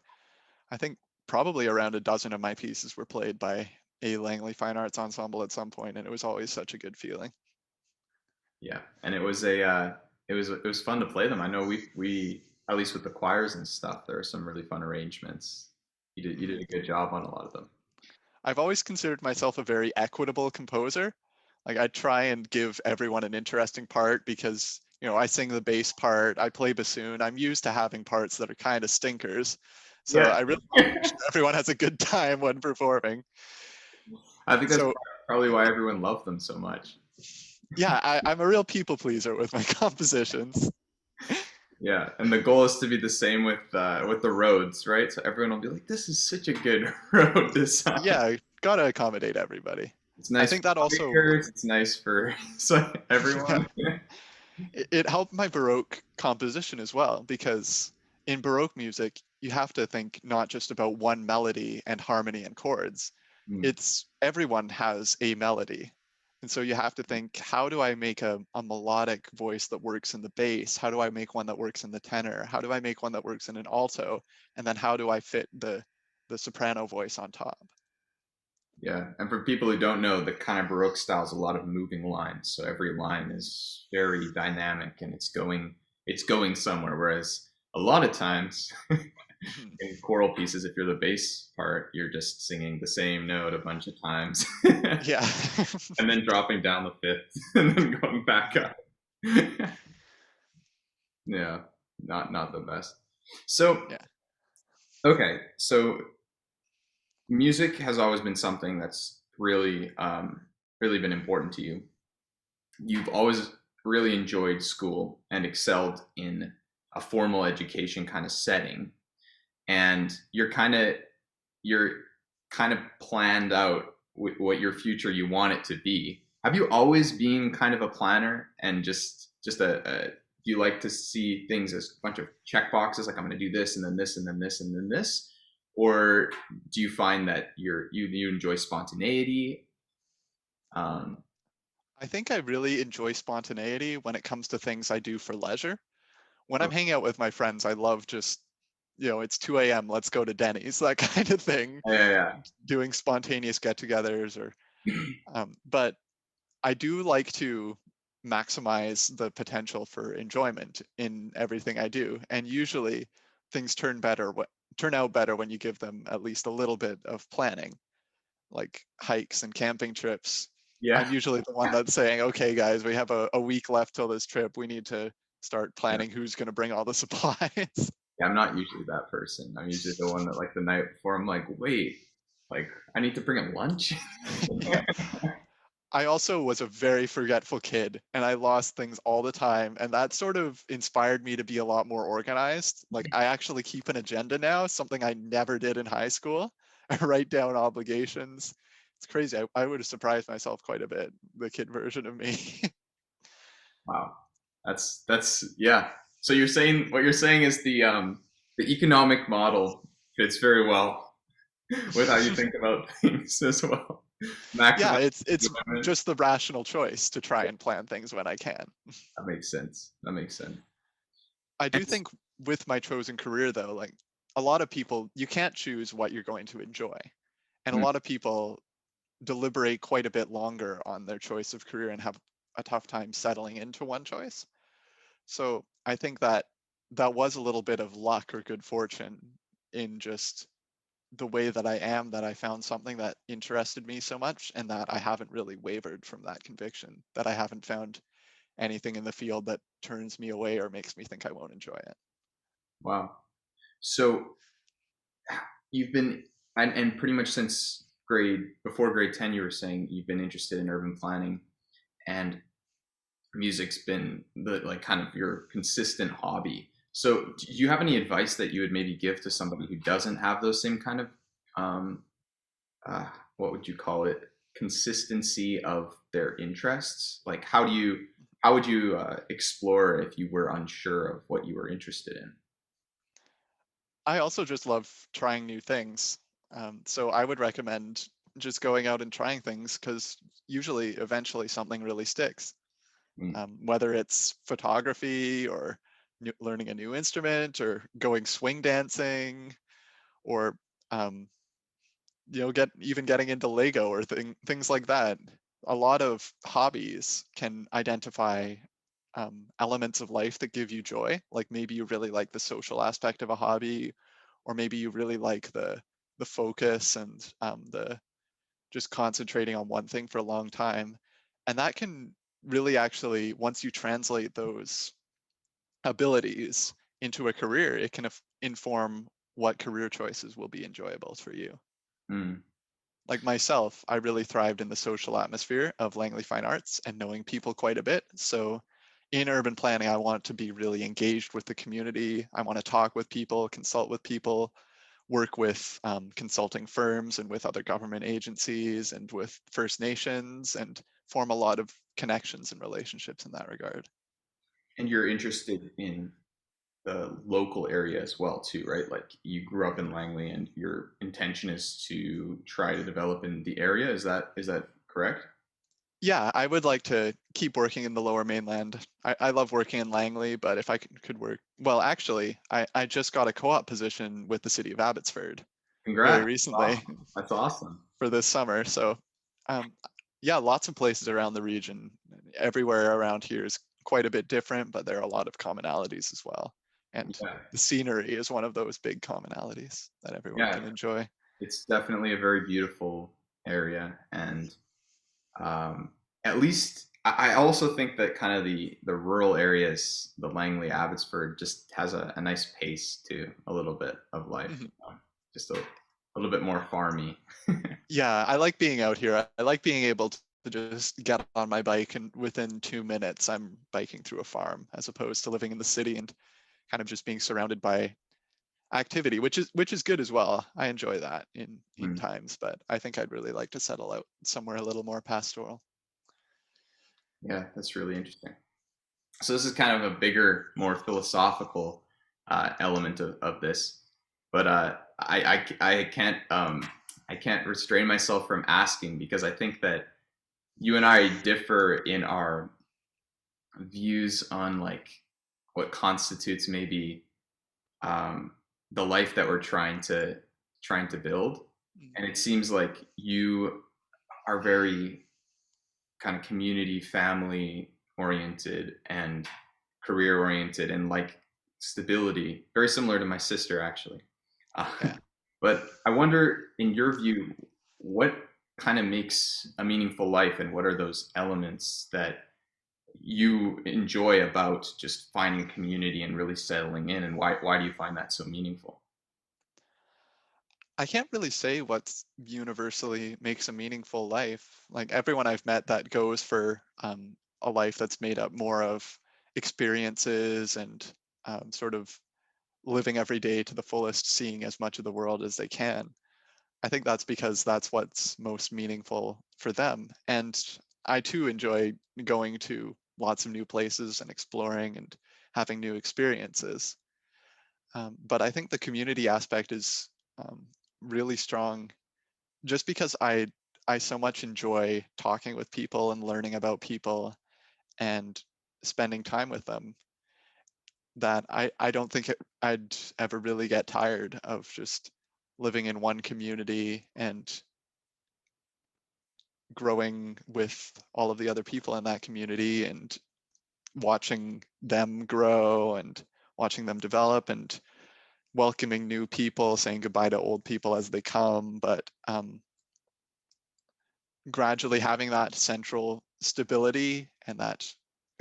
I think probably around a dozen of my pieces were played by a Langley Fine Arts Ensemble at some point, and it was always such a good feeling. Yeah, and it was a it was fun to play them. I know we at least with the choirs and stuff, there are some really fun arrangements. You did Mhm. a good job on a lot of them. I've always considered myself a very equitable composer. Like I try and give everyone an interesting part because, I sing the bass part, I play bassoon. I'm used to having parts that are kind of stinkers. So Yeah, I really want to make sure everyone has a good time when performing. I think that's So probably why everyone loved them so much. yeah, I'm a real people pleaser with my compositions. Yeah, and the goal is to be the same with the roads, right? So everyone will be like, "This is such a good road design." Yeah, gotta accommodate everybody. It's I nice think for that also, bikers. It's nice for so yeah, everyone. it helped my Baroque composition as well, because in Baroque music, you have to think not just about one melody and harmony and chords. Hmm. It's everyone has a melody. And so you have to think, how do I make a melodic voice that works in the bass? How do I make one that works in the tenor? How do I make one that works in an alto? And then how do I fit the soprano voice on top? Yeah, and for people who don't know, the kind of Baroque style is a lot of moving lines. So every line is very dynamic and it's going somewhere. Whereas a lot of times Mhm. in choral pieces, if you're the bass part, you're just singing the same note a bunch of times and Yeah. then dropping down the fifth and then going back Mhm. up. Yeah, not the best. So Yeah. okay, so music has always been something that's really been important to you. You've always really enjoyed school and excelled in a formal education kind of setting, and you're kind of planned out what your future you want it to be. Have you always been kind of a planner and just a do you like to see things as a bunch of check boxes, like I'm going to do this and then this and then this and then this, or do you find that you enjoy spontaneity? um, I think I really enjoy spontaneity when it comes to things I do for leisure. When I'm hanging out with my friends, I love just, it's 2 a.m., let's go to Denny's, that kind of thing, yeah, doing spontaneous get-togethers or but I do like to maximize the potential for enjoyment in everything I do. And usually things turn out better when you give them at least a little bit of planning, like hikes and camping trips. yeah, I'm usually the one that's saying, okay, guys, we have a week left till this trip. We need to start yeah. planning who's going to bring all the supplies. Yeah, I'm not usually that person. I'm usually the one that like the night before I'm like, wait, like I need to bring him lunch. Yeah. I also was a very forgetful kid and I lost things all the time. And that sort of inspired me to be a lot more organized. Like I actually keep an agenda now, something I never did in high school. I write down obligations. It's crazy. I would have surprised myself quite a bit, the kid version of me. Wow, that's yeah. So what you're saying is the economic model fits very well with how you think about things as well. Yeah, Maximize it's enjoyment. just the rational choice to try and plan things when I can. That makes sense. That makes sense. I And do think with my chosen career though, like a lot of people, you can't choose what you're going to enjoy. And a mm, lot of people deliberate quite a bit longer on their choice of career and have a tough time settling into one choice. So I think that was a little bit of luck or good fortune in just the way that I am, that I found something that interested me so much and that I haven't really wavered from that conviction, that I haven't found anything in the field that turns me away or makes me think I won't enjoy it. wow. So you've been and pretty much since before grade 10, you were saying you've been interested in urban planning, and music's been the like kind of your consistent hobby. So, do you have any advice that you would maybe give to somebody who doesn't have those same kind of um, uh, what would you call it, consistency of their interests? Like, how would you explore if you were unsure of what you were interested in? I also just love trying new things. So I would recommend just going out and trying things, because usually eventually something really sticks. Mm. Whether it's photography or learning a new instrument or going swing dancing or getting into Lego or things like that. A lot of hobbies can identify elements of life that give you joy. Like maybe you really like the social aspect of a hobby, or maybe you really like the focus and the just concentrating on one thing for a long time. And that can really actually, once you translate those abilities into a career, it can inform what career choices will be enjoyable for you. Mm. Like myself, I really thrived in the social atmosphere of Langley Fine Arts and knowing people quite a bit. So in urban planning, I want to be really engaged with the community. I want to talk with people, consult with people, work with consulting firms and with other government agencies and with First Nations, and form a lot of connections and relationships in that regard. And you're interested in the local area as well too, right? Like you grew up in Langley, and your intention is to try to develop in the area. Is that correct? Yeah, I would like to keep working in the Lower Mainland. I love working in Langley, but if I could work, well, actually, I just got a co-op position with the city of Abbotsford very Congrats. recently Awesome. That's awesome. for this summer. So, um, yeah, lots of places around the region. Everywhere around here is quite a bit different, but there are a lot of commonalities as well. And Yeah. the scenery is one of those big commonalities that everyone Yeah. can enjoy. It's definitely a very beautiful area, and at least I also think that kind of the rural areas, the Langley, Abbotsford, just has a nice pace to a little bit of life, Mhm. just a little bit more farmy. Yeah, I like being out here. I like being able to just get on my bike and within 2 minutes I'm biking through a farm, as opposed to living in the city and kind of just being surrounded by activity, which is good as well. I enjoy that in Mm. times, but I think I'd really like to settle out somewhere a little more pastoral. Yeah, that's really interesting. So this is kind of a bigger, more philosophical element of this, but I can't restrain myself from asking, because I think that you and I differ in our views on like what constitutes maybe um, the life that we're trying to build, Mm. and it seems like you are very kind of community, family oriented and career oriented, and like stability, very similar to my sister actually. Uh, Yeah. but I wonder, in your view, what kind of makes a meaningful life, and what are those elements that you enjoy about just finding community and really settling in, and why do you find that so meaningful? I can't really say what universally makes a meaningful life. Like everyone I've met that goes for a life that's made up more of experiences and sort of living every day to the fullest, seeing as much of the world as they can. I think that's because that's what's most meaningful for them. And I too enjoy going to lots of new places and exploring and having new experiences. But I think the community aspect is really strong, just because I so much enjoy talking with people and learning about people and spending time with them, that I don't think I'd ever really get tired of just living in one community and growing with all of the other people in that community and watching them grow and watching them develop and welcoming new people, saying goodbye to old people as they come, but gradually having that central stability and that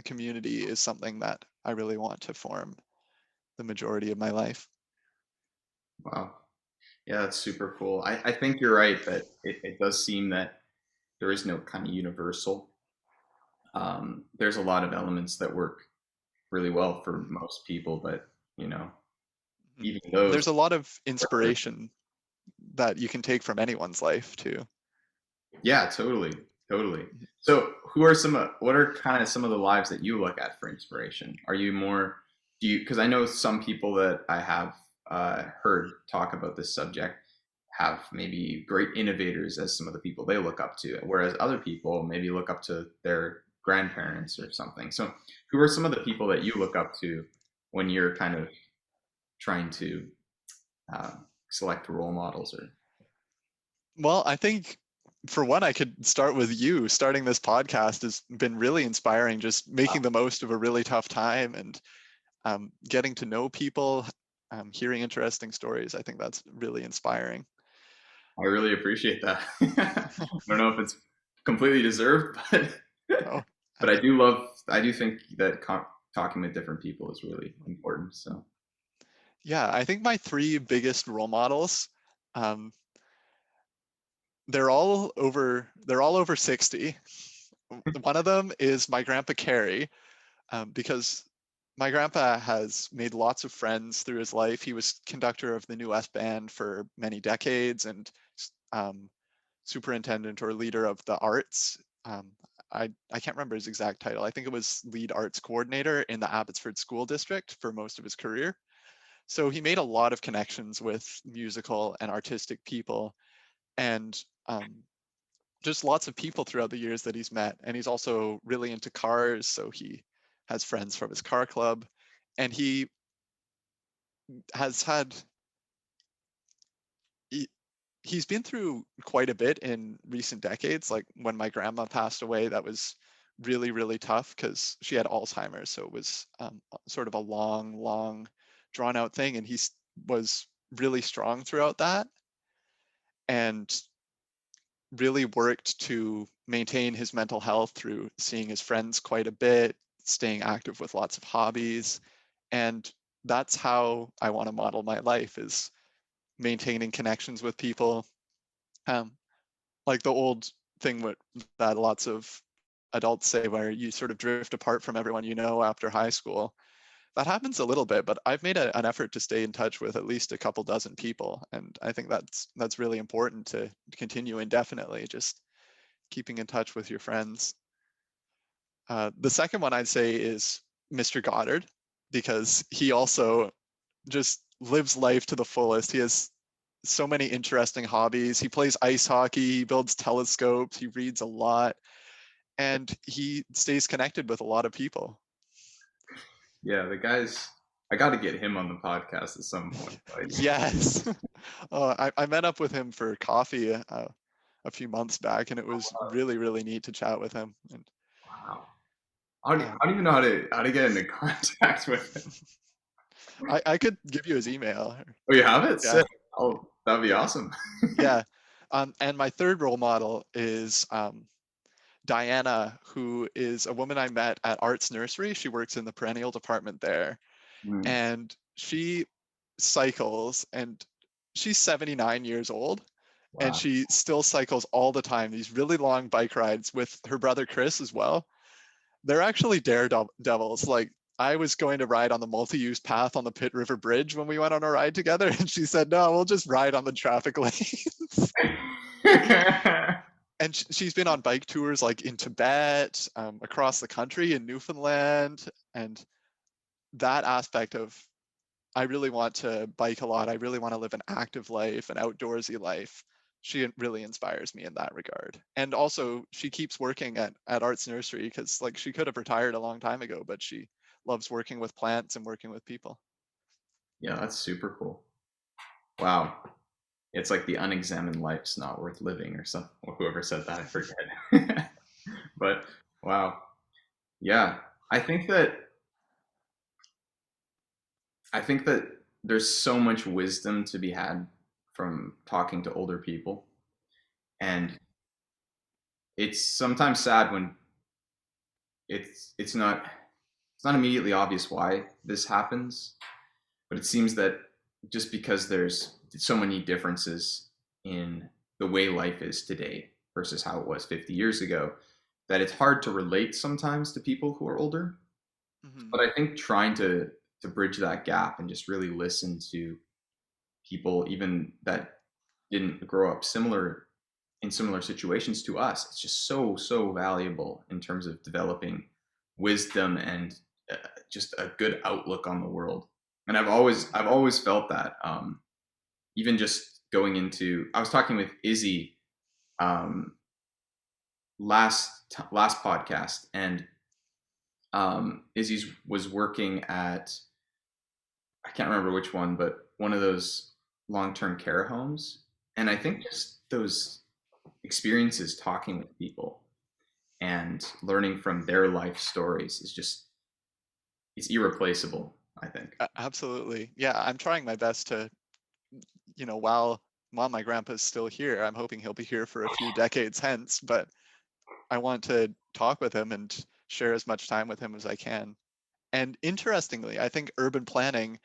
community is something that I really want to form the majority of my life. Wow. Yeah, that's super cool. I think you're right that it does seem that there is no kind of universal. There's a lot of elements that work really well for most people, but you know, Mhm. even those. There's a lot of inspiration that you can take from anyone's life too. Yeah, totally, totally. So, who are what are kind of some of the lives that you look at for inspiration? Are you more, do you, because I know some people that I have heard talk about this subject have maybe great innovators as some of the people they look up to, whereas other people maybe look up to their grandparents or something. So, who are some of the people that you look up to when you're kind of trying to uh, select role models? Or Well, I think for one, I could start with you. Starting this podcast has been really inspiring, just making the most of a really tough time and getting to know people, hearing interesting stories. I think that's really inspiring. I really appreciate that. I don't know if it's completely deserved, but Oh, but and I do think that talking with different people is really important. So yeah, I think my three biggest role models, um, they're all over 60. One of them is my grandpa Carrie, because my grandpa has made lots of friends through his life. He was conductor of the New West Band for many decades and um, superintendent or leader of the arts. Um, I can't remember his exact title. I think it was lead arts coordinator in the Abbotsford School District for most of his career. So he made a lot of connections with musical and artistic people and just lots of people throughout the years that he's met. And he's also really into cars. So he has friends from his car club. And he has had, he, he's been through quite a bit in recent decades. Like when my grandma passed away, that was really, really tough because she had Alzheimer's. So it was sort of a long, drawn out thing. And was really strong throughout that and really worked to maintain his mental health through seeing his friends quite a bit, staying active with lots of hobbies. And that's how I want to model my life, is maintaining connections with people. Um, like the old thing that lots of adults say, where you sort of drift apart from everyone you know after high school. That happens a little bit, but I've made an effort to stay in touch with at least a couple dozen people, and I think that's really important to continue indefinitely. Just keeping in touch with your friends. The second one I'd say is Mr. Goddard, because he also just lives life to the fullest. He has so many interesting hobbies. He plays ice hockey, he builds telescopes, he reads a lot, and he stays connected with a lot of people. yeah, the guys, I got to get him on the podcast at some point. Like, Yes. I met up with him for coffee a few months back, and it was really, really neat to chat with him. And wow, I um, don't even know how to get into contact with him. I could give you his email. Oh, you have it? Yeah, Sick. Oh, that'd be awesome. yeah. And my third role model is Diana, who is a woman I met at Arts Nursery. She works in the perennial department there, Mm, and she cycles, and she's 79 years old, and wow. she still cycles all the time, these really long bike rides with her brother Chris as well. They're actually daredevils. Like, I was going to ride on the multi-use path on the Pitt River Bridge when we went on a ride together, and she said, "No, we'll just ride on the traffic lanes." And she's been on bike tours like in Tibet, across the country in Newfoundland, and that aspect of, I really want to bike a lot. I really want to live an active life, an outdoorsy life. She really inspires me in that regard. And also, she keeps working at Arts Nursery because, like, she could have retired a long time ago, but she loves working with plants and working with people. Yeah, that's super cool. Wow. It's like the unexamined life's not worth living, or some, or whoever said that, I forget. But wow. Yeah. I think that I think that there's so much wisdom to be had from talking to older people. And it's sometimes sad when it's not immediately obvious why this happens, but it seems that just because there's so many differences in the way life is today versus how it was 50 years ago, that it's hard to relate sometimes to people who are older. Mm-hmm. But I think trying to bridge that gap and just really listen to people even that didn't grow up similar situations to us, it's just so valuable in terms of developing wisdom and just a good outlook on the world. And I've always felt that, even just going into. I was talking with Izzy um, last podcast, and Izzy's was working at, I can't remember which one, but one of those long-term care homes. And I think just those experiences talking with people and learning from their life stories is just, it's irreplaceable, I think. Absolutely. Yeah, I'm trying my best to, while my grandpa's still here, I'm hoping he'll be here for a few decades hence, but I want to talk with him and share as much time with him as I can. And interestingly, I think urban planning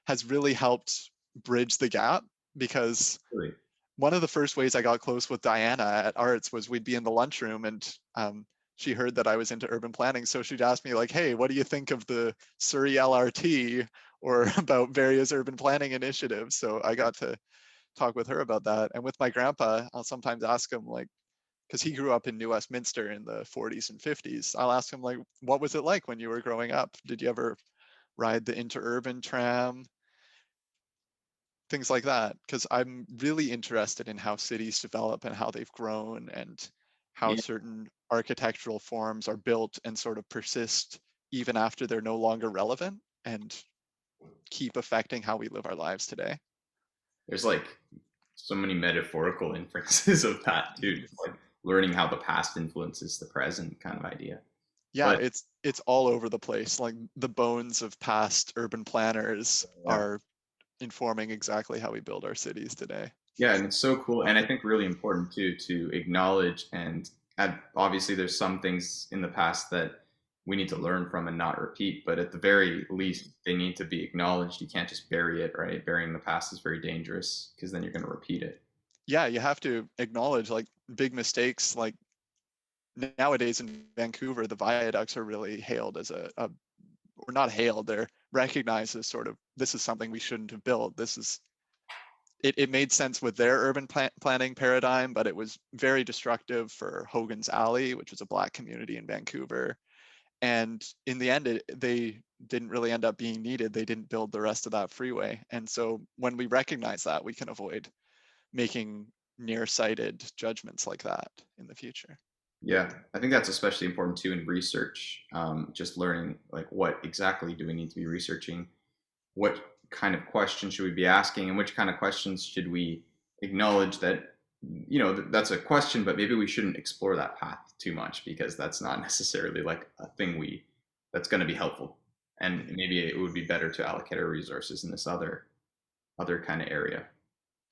has really helped bridge the gap, because Really. one of the first ways I got close with Diana at Arts was we'd be in the lunchroom, and she heard that I was into urban planning. So she'd ask me like, hey, what do you think of the Surrey LRT, or about various urban planning initiatives? So I got to talk with her about that. And with my grandpa, I'll sometimes ask him like, because he grew up in New Westminster in the 40s and 50s. I'll ask him like, what was it like when you were growing up? Did you ever ride the interurban tram? Things like that, because I'm really interested in how cities develop and how they've grown, and how Yeah, certain architectural forms are built and sort of persist even after they're no longer relevant, and keep affecting how we live our lives today. there's like so many metaphorical inferences of that too, just like learning how the past influences the present kind of idea. Yeah, But it's all over the place. Like the bones of past urban planners yeah, are informing exactly how we build our cities today. yeah, and it's so cool, and I think really important too to acknowledge and obviously there's some things in the past that we need to learn from and not repeat, but at the very least they need to be acknowledged. You can't just bury it, right? Burying the past is very dangerous because then you're going to repeat it. Yeah, you have to acknowledge like big mistakes. Like nowadays in Vancouver, the viaducts are really hailed as or not hailed, they're recognized as sort of, this is something we shouldn't have built. It made sense with their urban planning paradigm, but it was very destructive for Hogan's Alley, which was a Black community in Vancouver. And in the end, they didn't really end up being needed. They didn't build the rest of that freeway. And so when we recognize that, we can avoid making nearsighted judgments like that in the future. Yeah, I think that's especially important too in research. Just learning like what exactly do we need to be researching, what kind of questions should we be asking, and which kind of questions should we acknowledge that that's a question, but maybe we shouldn't explore that path too much because that's not necessarily like a thing we that's going to be helpful, and Mhm. maybe it would be better to allocate our resources in this other kind of area.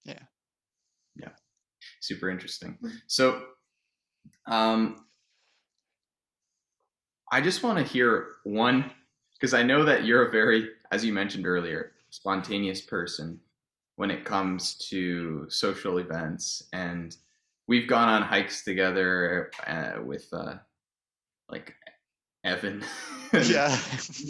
Yeah. Yeah, super interesting. So um, I just want to hear one, because I know that you're a very, as you mentioned earlier, spontaneous person when it comes to social events. And we've gone on hikes together with like Evan and Yeah.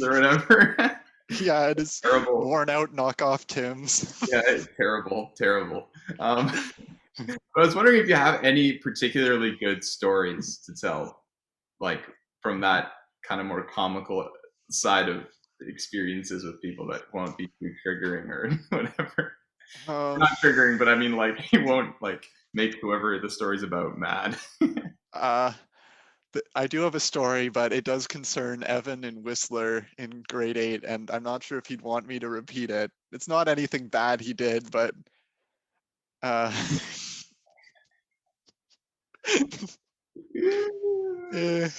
or whatever. Yeah, it is Terrible. worn out knockoff Tim's. Yeah, terrible, terrible. Um, I was wondering if you have any particularly good stories to tell, like from that kind of more comical side of experiences with people that won't be too triggering or whatever. Um, Not triggering, but I mean like it won't like make whoever the story's about mad. uh, I do have a story, but it does concern Evan in Whistler in grade 8, and I'm not sure if he'd want me to repeat it. It's not anything bad he did, but uh, eh,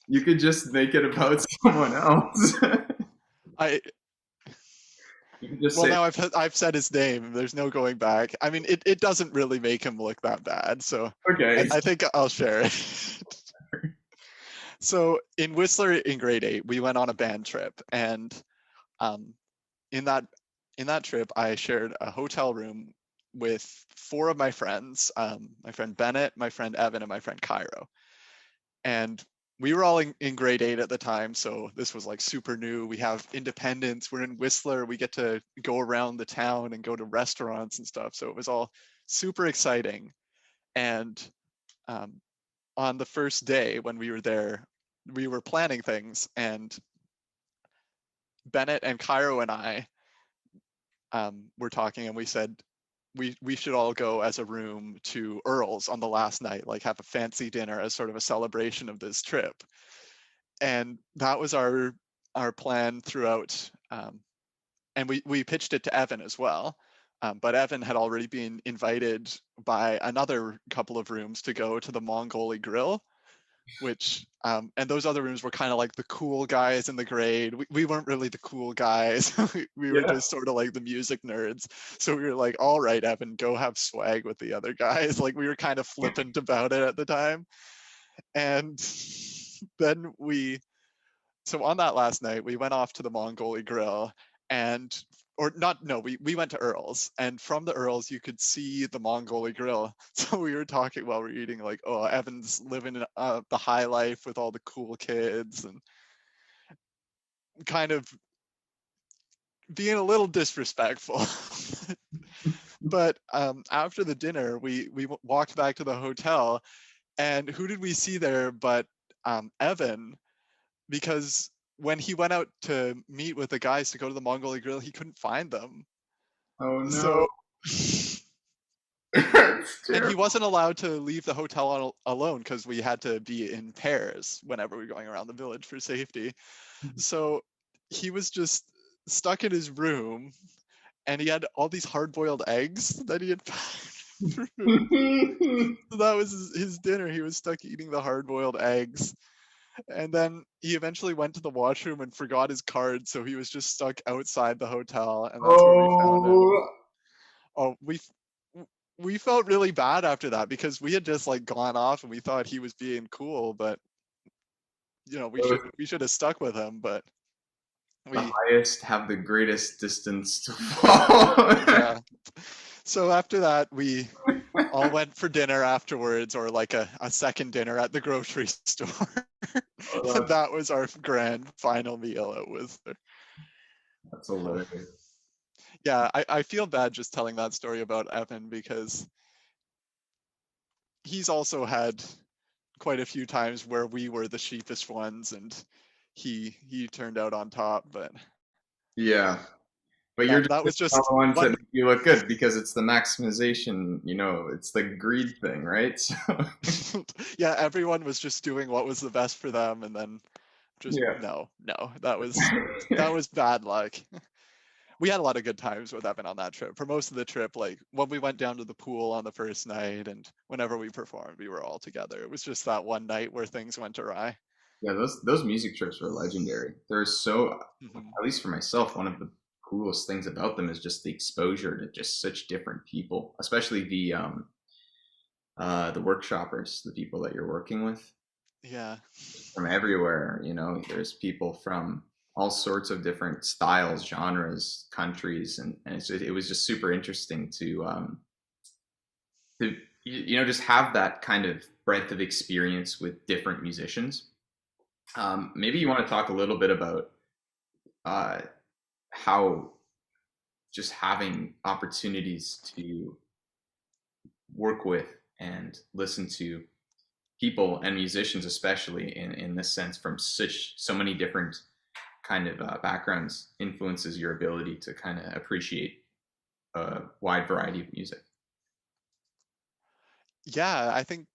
You could just make it about someone else. I You could just well say, now I've said his name. There's no going back. I mean, it doesn't really make him look that bad, so okay, I think I'll share it. So in Whistler in grade 8, we went on a band trip, and um, in that trip, I shared a hotel room with 4 of my friends, my friend Bennett, my friend Evan, and my friend Cairo. And we were all in grade 8 at the time, so this was like super new. We have independence. We're in Whistler. We get to go around the town and go to restaurants and stuff. So it was all super exciting. And um, on the first day when we were there, we were planning things, and Bennett and Cairo and I were talking, and we said, we should all go as a room to Earl's on the last night, like have a fancy dinner as sort of a celebration of this trip. And that was our plan throughout. And we pitched it to Evan as well. But Evan had already been invited by another couple of rooms to go to the Mongoli Grill, which and those other rooms were kind of like the cool guys in the grade. We weren't really the cool guys. We were Yeah. just sort of like the music nerds. So we were like, all right, Evan, go have swag with the other guys. Like we were kind of flippant about it at the time. And then so on that last night, we went off to the Mongoli Grill and or not no we went to Earl's, and from the Earl's you could see the Mongoli Grill. So we were talking while we were eating like, oh, Evan's living the high life with all the cool kids, and kind of being a little disrespectful. But after the dinner we walked back to the hotel, and who did we see there but Evan, because when he went out to meet with the guys to go to the Mongolian Grill, he couldn't find them. Oh no. So, It's and he terrible. wasn't allowed to leave the hotel alone because we had to be in pairs whenever we were going around the village for safety. So he was just stuck in his room, and he had all these hard-boiled eggs that he had found. So that was his dinner. He was stuck eating the hard-boiled eggs. And then he eventually went to the washroom and forgot his card, so he was just stuck outside the hotel, and that's where we found him. Oh, Oh, we felt really bad after that because we had just like gone off and we thought he was being cool, but we should have stuck with him, but the we highest have the greatest distance to fall. yeah. So after that, we all went for dinner afterwards, or like a second dinner at the grocery store. And Oh, that was our grand final meal at Whistler. that's hilarious. Yeah, I feel bad just telling that story about Evan because he's also had quite a few times where we were the sheepish ones and he turned out on top. But Yeah, but you're that just was the just ones that one. make you look good because it's the maximization, it's the greed thing, right? So, Yeah, everyone was just doing what was the best for them, and then just yeah. no, that was bad luck. We had a lot of good times with Evan on that trip. For most of the trip, like when we went down to the pool on the first night and whenever we performed, we were all together. It was just that one night where things went awry. Yeah, those music trips were legendary. They're so, Hmm. at least for myself, one of the coolest things about them is just the exposure to just such different people, especially the workshoppers, the people that you're working with Yeah. from everywhere. There's people from all sorts of different styles, genres, countries, and it was just super interesting to just have that kind of breadth of experience with different musicians. Maybe you want to talk a little bit about uh, how just having opportunities to work with and listen to people and musicians, especially in this sense, from so many different kind of backgrounds, influences your ability to kind of appreciate a wide variety of music. Yeah, I think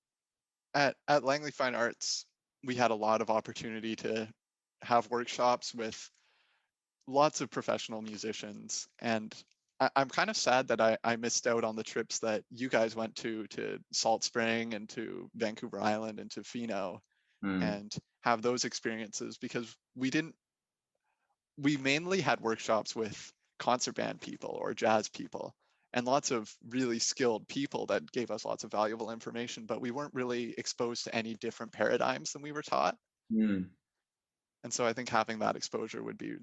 at Langley Fine Arts, we had a lot of opportunity to have workshops with lots of professional musicians. And I'm kind of sad that I missed out on the trips that you guys went to Salt Spring and to Vancouver Island and to Fino, Mm. and have those experiences because we mainly had workshops with concert band people or jazz people and lots of really skilled people that gave us lots of valuable information, but we weren't really exposed to any different paradigms than we were taught. Mm. And so I think having that exposure would be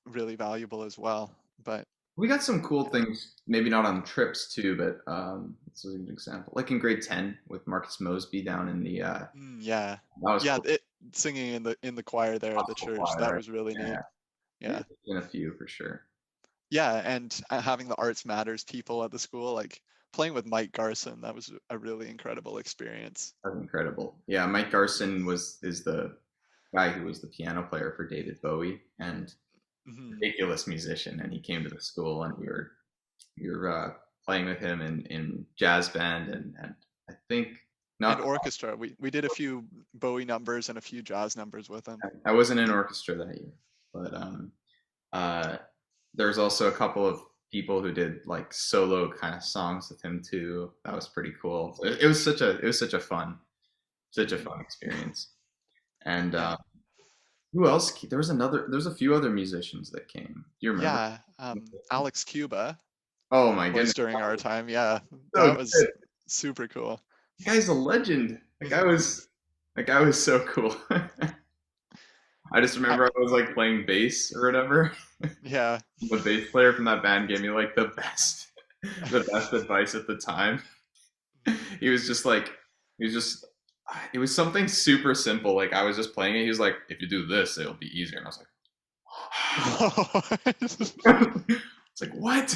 really valuable as well. But We got some cool things, maybe not on trips too, but this is an example. Like in grade 10 with Marcus Mosby down in that yeah, was yeah, cool. singing in the choir there at the Gospel church, choir, that right? was really neat. Yeah, Yeah. in a few for sure. Yeah, and having the Arts Matters people at the school, like playing with Mike Garson, that was a really incredible experience. That's incredible. Yeah, Mike Garson is the guy who was the piano player for David Bowie and Hmm. ridiculous musician. And he came to the school, and we were playing with him in jazz band, and I think And not. orchestra. We did a few Bowie numbers and a few jazz numbers with him. I wasn't in orchestra that year, but uh, there's also a couple of people who did like solo kind of songs with him too. That was pretty cool. So it was such a Mhm. fun experience. And Yeah. who else? There's a few other musicians that came. Do you remember? Yeah. Alex Cuba Oh my was goodness, during our time. Yeah. so That was good. super cool. The guy's a legend. That guy was so cool. I just I, remember I was like playing bass or whatever. yeah. The bass player from that band gave me like the best advice at the time. He was just like, he was just, it was something super simple. Like I was just playing it. He was like, if you do this, it'll be easier. And I was like, it's like, what?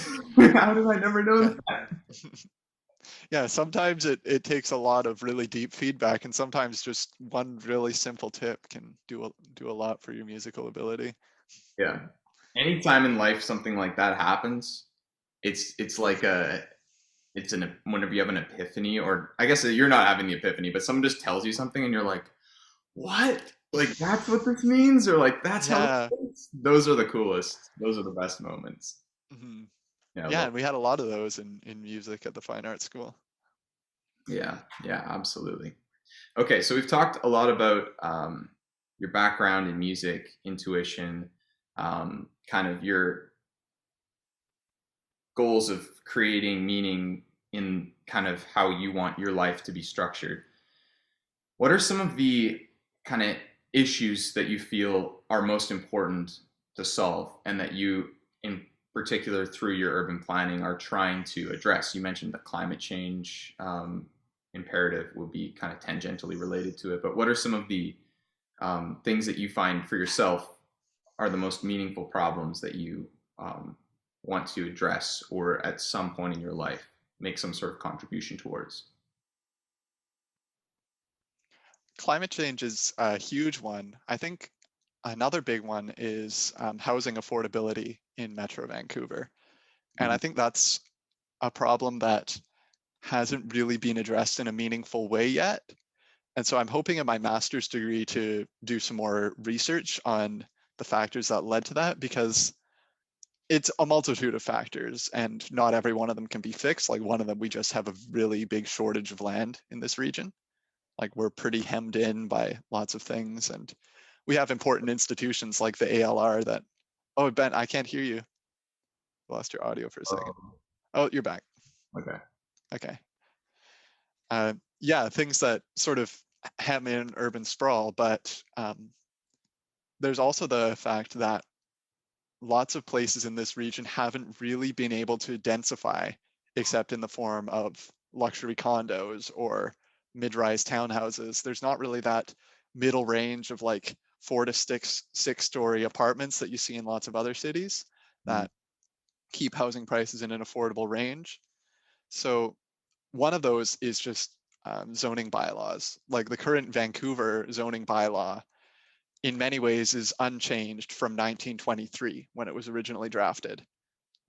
How did I never know Yeah. that? Yeah, sometimes it takes a lot of really deep feedback, and sometimes just one really simple tip can do a lot for your musical ability. Yeah. Anytime in life something like that happens, it's like whenever you have an epiphany, or I guess you're not having the epiphany, but someone just tells you something and you're like, what? Like that's what this means, or like that's how it Yeah. is? Those are the coolest. Those are the best moments. Hmm. Yeah, Yeah, and we had a lot of those in music at the fine arts school. yeah, absolutely. Okay, so we've talked a lot about your background in music, intuition, kind of your goals of creating meaning in kind of how you want your life to be structured. What are some of the kind of issues that you feel are most important to solve and that you, in particular, through your urban planning, are trying to address? You mentioned the climate change imperative would be kind of tangentially related to it, but what are some of the things that you find for yourself are the most meaningful problems that you um, want to address or at some point in your life make some sort of contribution towards? Climate change is a huge one. I think another big one is housing affordability in Metro Vancouver. And I Mhm. think that's a problem that hasn't really been addressed in a meaningful way yet. And so I'm hoping in my master's degree to do some more research on the factors that led to that, because it's a multitude of factors and not every one of them can be fixed. Like one of them, we just have a really big shortage of land in this region. Like we're pretty hemmed in by lots of things. And we have important institutions like the ALR that, oh, Ben, I can't hear you. Lost your audio for a second. Oh, Oh, you're back. okay. Okay. Yeah, things that sort of hem in urban sprawl, but there's also the fact that lots of places in this region haven't really been able to densify except in the form of luxury condos or mid-rise townhouses. There's not really that middle range of like 4 to 6 story apartments that you see in lots of other cities Mm, that keep housing prices in an affordable range. So one of those is just zoning bylaws. Like the current Vancouver zoning bylaw in many ways is unchanged from 1923 when it was originally drafted.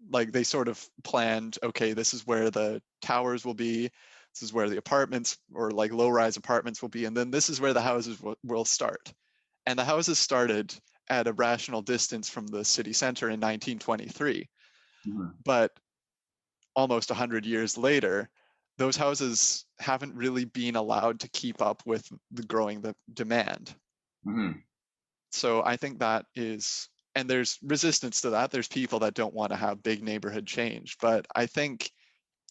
Like they sort of planned, okay, this is where the towers will be, this is where the apartments or like low rise apartments will be, and then this is where the houses will start. And the houses started at a rational distance from the city center in 1923. mhm, But almost 100 years later, those houses haven't really been allowed to keep up with the growing demand. mhm, So I think that is, and there's resistance to that. There's people that don't want to have big neighborhood change. But I think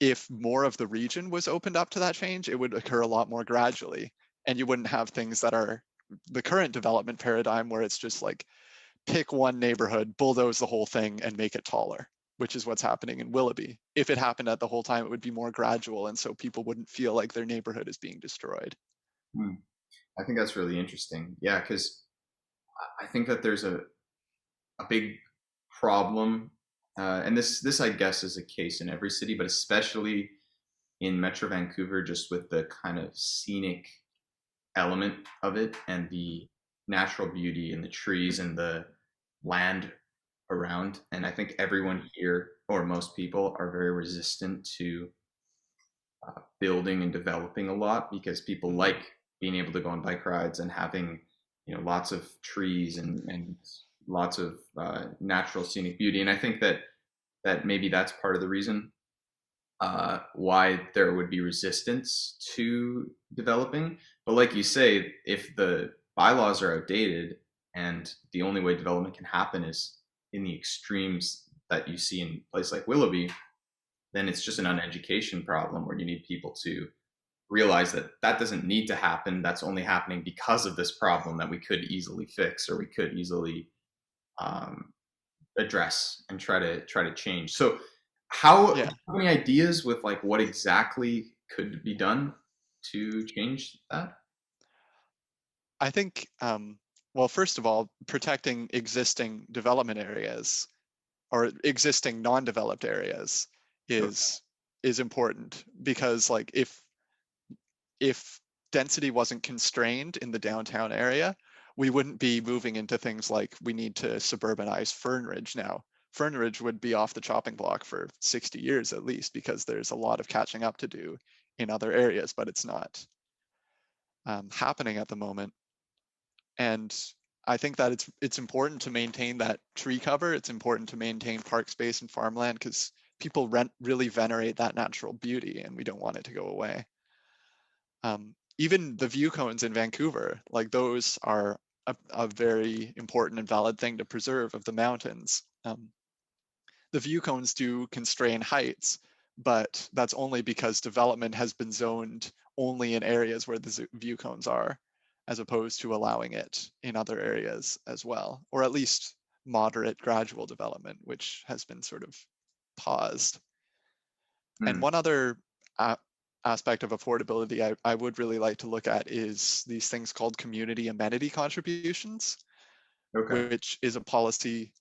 if more of the region was opened up to that change, it would occur a lot more gradually. And you wouldn't have things that are the current development paradigm where it's just like pick one neighborhood, bulldoze the whole thing, and make it taller, which is what's happening in Willoughby. If it happened at the whole time, it would be more gradual. And so people wouldn't feel like their neighborhood is being destroyed. mhm. I think that's really interesting. Yeah, because I think that there's a big problem, and this I guess is a case in every city, but especially in Metro Vancouver, just with the kind of scenic element of it and the natural beauty and the trees and the land around, and I think everyone here, or most people, are very resistant to building and developing a lot because people Mm-hmm. like being able to go on bike rides and having lots of trees and lots of natural scenic beauty. And I think that maybe that's part of the reason why there would be resistance to developing. But like you say, if the bylaws are outdated and the only way development can happen is in the extremes that you see in a place like Willoughby, then it's just an uneducation problem where you need people to realize that that doesn't need to happen. That's only happening because of this problem that we could easily fix or we could easily um, address and try to change. So, how do Yeah, you have any ideas with like what exactly could be done to change that? I think, well, first of all, protecting existing development areas or existing non-developed areas Okay. is important because like if density wasn't constrained in the downtown area, we wouldn't be moving into things like we need to suburbanize Fernridge now. Fernridge would be off the chopping block for 60 years at least because there's a lot of catching up to do in other areas, but it's not happening at the moment. And I think that it's important to maintain that tree cover. It's important to maintain park space and farmland because people really venerate that natural beauty, and we don't want it to go away. Even the view cones in Vancouver, like those are a very important and valid thing to preserve of the mountains. The view cones do constrain heights, but that's only because development has been zoned only in areas where the view cones are, as opposed to allowing it in other areas as well, or at least moderate gradual development, which has been sort of paused. And Hmm. one other uh, aspect of affordability I would really like to look at is these things called community amenity contributions, Okay. which is a policy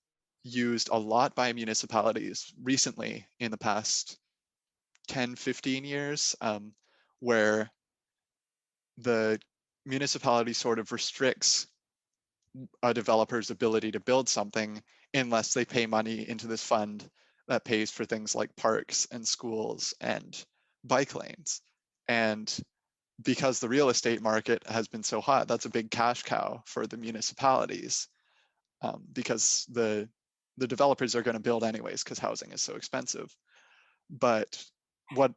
used a lot by municipalities recently in the past 10, 15 years, where the municipality sort of restricts a developer's ability to build something unless they pay money into this fund that pays for things like parks and schools and bike lanes. And because the real estate market has been so hot, that's a big cash cow for the municipalities because the developers are going to build anyways because housing is so expensive. But what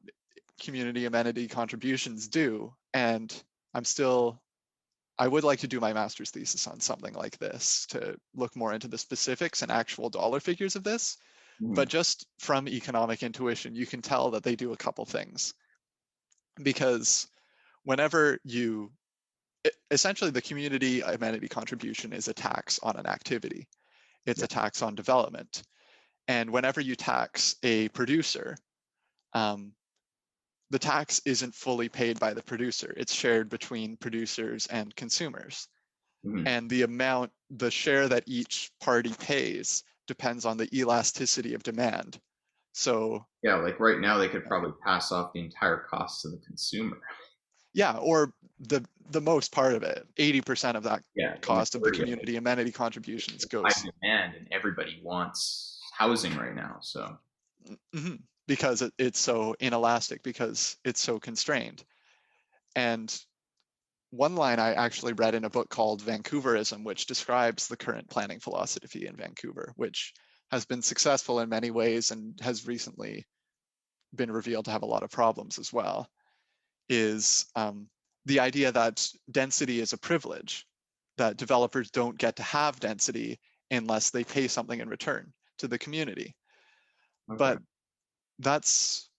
community amenity contributions do, and I'm still I would like to do my master's thesis on something like this to look more into the specifics and actual dollar figures of this. Hmm. But just from economic intuition, you can tell that they do a couple things. Because whenever you essentially the community amenity contribution is a tax on an activity, it's Yeah. a tax on development. And whenever you tax a producer, um, the tax isn't fully paid by the producer, it's shared between producers and consumers. Hmm. And the share that each party pays depends on the elasticity of demand. So, Yeah. Like right now, they could probably pass off the entire cost to the consumer. yeah, or the most part of it, 80% of that Yeah, the cost of the majority of it. community amenity contributions It's high goes demand, and everybody wants housing right now. So. mhm, because it's so inelastic, because it's so constrained. And one line I actually read in a book called Vancouverism, which describes the current planning philosophy in Vancouver, which has been successful in many ways and has recently been revealed to have a lot of problems as well, is the idea that density is a privilege, that developers don't get to have density unless they pay something in return to the community. Okay. But that's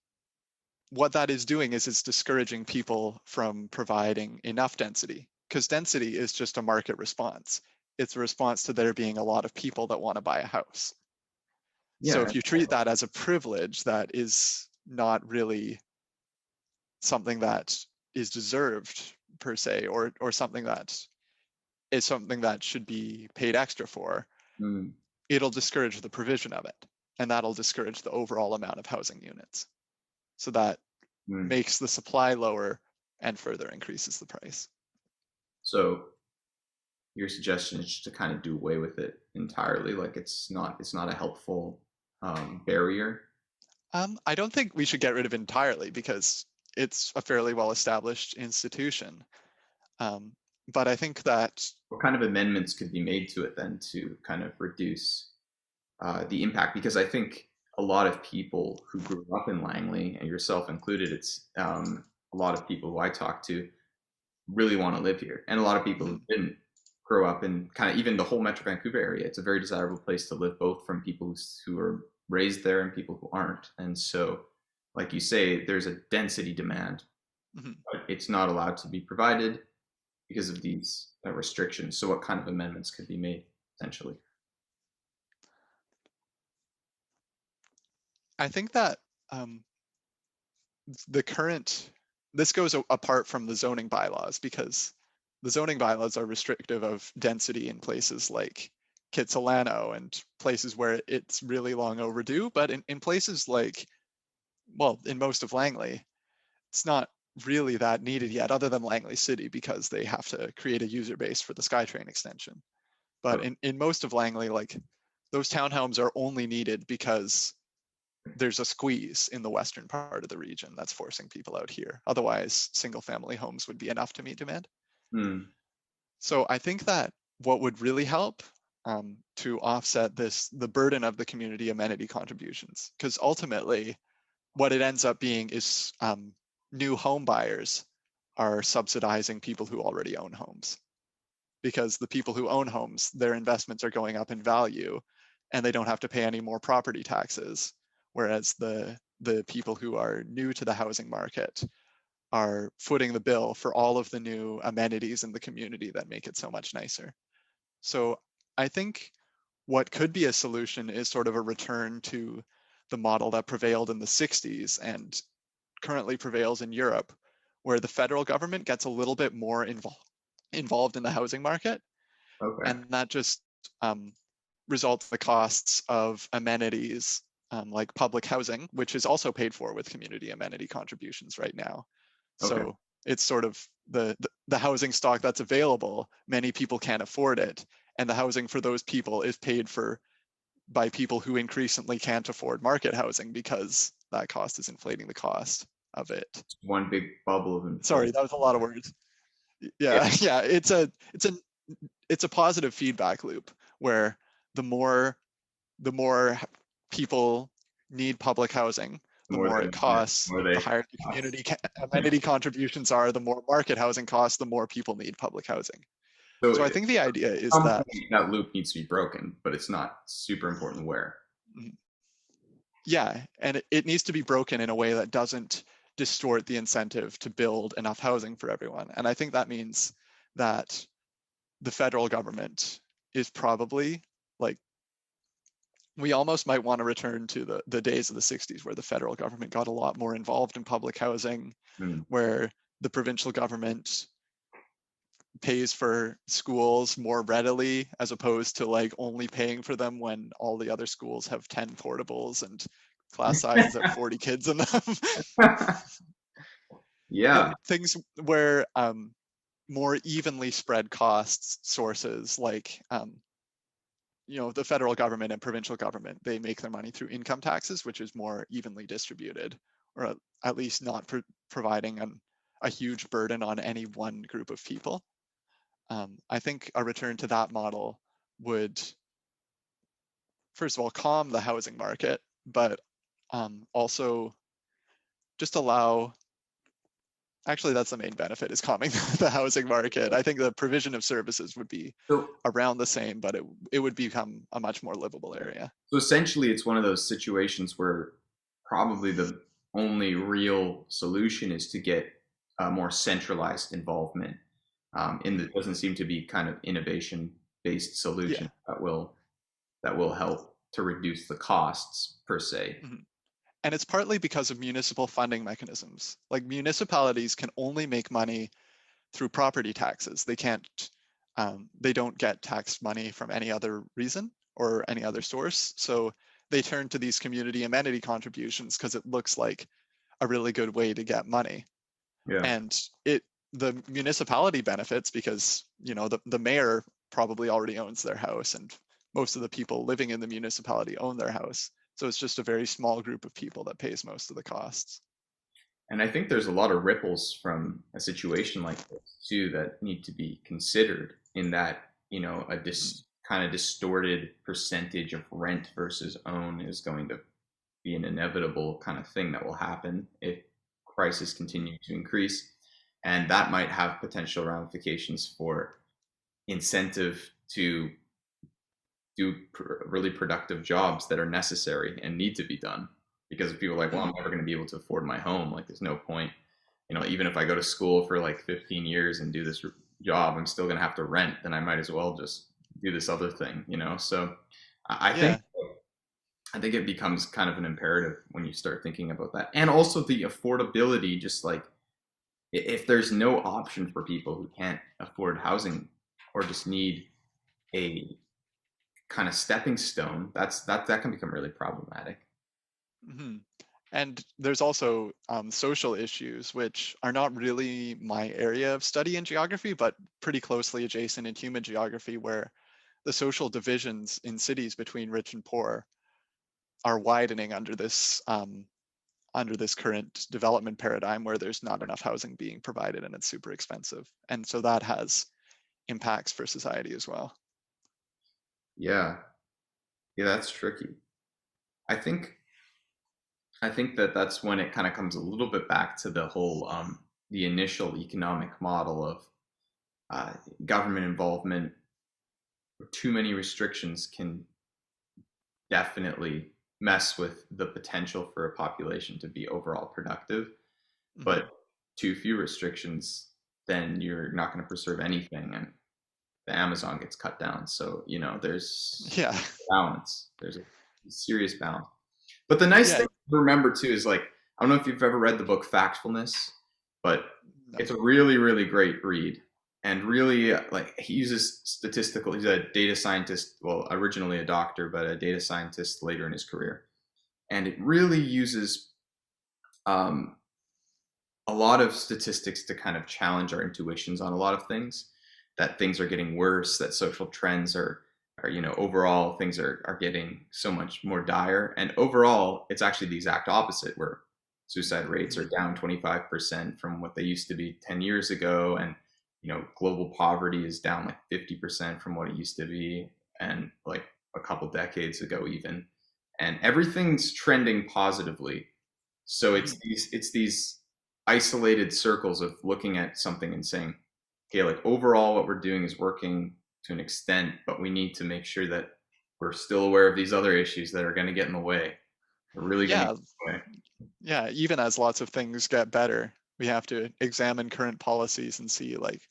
what that is doing is it's discouraging people from providing enough density because density is just a market response. It's a response to there being a lot of people that want to buy a house. So Yeah. if you treat that as a privilege that is not really something that is deserved per se, or something that is something that should be paid extra for, Mm, it'll discourage the provision of it. And that'll discourage the overall amount of housing units. So that mm. makes the supply lower and further increases the price. So your suggestion is just to kind of do away with it entirely. Like it's not a helpful barrier. I don't think we should get rid of it entirely because it's a fairly well-established institution. Um, but I think that, What kind of amendments could be made to it then to kind of reduce the impact? Because I think a lot of people who grew up in Langley, and yourself included, it's a lot of people who I talk to really want to live here, and a lot of people who mhm, didn't grow up in kind of even the whole Metro Vancouver area. It's a very desirable place to live, both from people who are raised there and people who aren't. And so, like you say, there's a density demand, mhm. but it's not allowed to be provided because of these restrictions. So, what kind of amendments could be made potentially? I think that um, the current, this goes apart from the zoning bylaws because the zoning bylaws are restrictive of density in places like Kitsilano and places where it's really long overdue. But in places like, well, in most of Langley, it's not really that needed yet, other than Langley City, because they have to create a user base for the SkyTrain extension. But Okay. in most of Langley, like those townhomes are only needed because there's a squeeze in the western part of the region that's forcing people out here. Otherwise, single family homes would be enough to meet demand. Hmm. So I think that what would really help to offset the burden of the community amenity contributions, because ultimately what it ends up being is new home buyers are subsidizing people who already own homes, because the people who own homes, their investments are going up in value and they don't have to pay any more property taxes. Whereas the people who are new to the housing market are footing the bill for all of the new amenities in the community that make it so much nicer. So I think what could be a solution is sort of a return to the model that prevailed in the 60s and currently prevails in Europe, where the federal government gets a little bit more involved in the housing market, Okay. and that just um, results in the costs of amenities like public housing, which is also paid for with community amenity contributions right now. Okay. So it's sort of the housing stock that's available. Many people can't afford it, and the housing for those people is paid for by people who increasingly can't afford market housing because that cost is inflating the cost of it. It's one big bubble of Sorry, inflation. that was a lot of words. Yeah. Yeah, yeah, it's a positive feedback loop where the more the more people need public housing, The the more more they it want it, costs, the more the they higher the cost. community amenity contributions are, the more market housing costs, the more people need public housing. So So I at think the idea is some that, point that loop needs to be broken, but it's not super important where. yeah, and it needs to be broken in a way that doesn't distort the incentive to build enough housing for everyone. And I think that means that the federal government is probably like, we almost might want to return to the days of the 60s where the federal government got a lot more involved in public housing, Hmm. where the provincial government pays for schools more readily as opposed to like only paying for them when all the other schools have 10 portables and class sizes have 40 kids in them. Yeah, Things where more evenly spread costs sources like the federal government and provincial government, they make their money through income taxes, which is more evenly distributed, or at least not providing a huge burden on any one group of people. I think a return to that model would, first of all, calm the housing market, but also just allow. Actually, that's the main benefit, is calming the housing market. I think the provision of services would be so around the same, but it would become a much more livable area. so essentially, it's one of those situations where probably the only real solution is to get a more centralized involvement. In the doesn't seem to be kind of innovation based solution Yeah. that will help to reduce the costs per se. Mhm. And it's partly because of municipal funding mechanisms. Like municipalities can only make money through property taxes. They can't, they don't get tax money from any other reason or any other source. So they turn to these community amenity contributions because it looks like a really good way to get money. Yeah. And the municipality benefits because the mayor probably already owns their house, and most of the people living in the municipality own their house. So it's just a very small group of people that pays most of the costs. And I think there's a lot of ripples from a situation like this too that need to be considered in that, a Mhm. kind of distorted percentage of rent versus own is going to be an inevitable kind of thing that will happen if prices continue to increase. And that might have potential ramifications for incentive to do really productive jobs that are necessary and need to be done. Because if people are like, well, I'm Mhm. never going to be able to afford my home, like there's no point. Even if I go to school for like 15 years and do this job, I'm still going to have to rent. Then I might as well just do this other thing. So I think Yeah. I think it becomes kind of an imperative when you start thinking about that, and also the affordability. Just like if there's no option for people who can't afford housing or just need a kind of stepping stone, that can become really problematic. Mhm. And there's also social issues, which are not really my area of study in geography, but pretty closely adjacent in human geography, where the social divisions in cities between rich and poor are widening under this current development paradigm, where there's not enough housing being provided and it's super expensive. And so that has impacts for society as well. Yeah, yeah, that's tricky. I think I think that that's when it kind of comes a little bit back to the whole the initial economic model of uh, government involvement. Too many restrictions can definitely mess with the potential for a population to be overall productive, Hmm. but too few restrictions, then you're not going to preserve anything, and the Amazon gets cut down. So there's Yeah. balance. There's a serious balance. But the nice Yeah. thing to remember too is, like, I don't know if you've ever read the book Factfulness, but No. it's a really, really great read. And really, like, he uses statistical. He's a data scientist, well, originally a doctor, but a data scientist later in his career. And it really uses um, a lot of statistics to kind of challenge our intuitions on a lot of things. That things are getting worse. That social trends are overall things are getting so much more dire. And overall, it's actually the exact opposite. Where suicide rates are Hmm. down 25% from what they used to be 10 years ago, and global poverty is down like 50% from what it used to be, and like a couple decades ago even. And everything's trending positively. So Hmm. it's these isolated circles of looking at something and saying, okay, like overall what we're doing is working to an extent, but we need to make sure that we're still aware of these other issues that are going to get in the way. They're really going to Yeah. get in the way. Yeah. Even as lots of things get better, we have to examine current policies and see, like,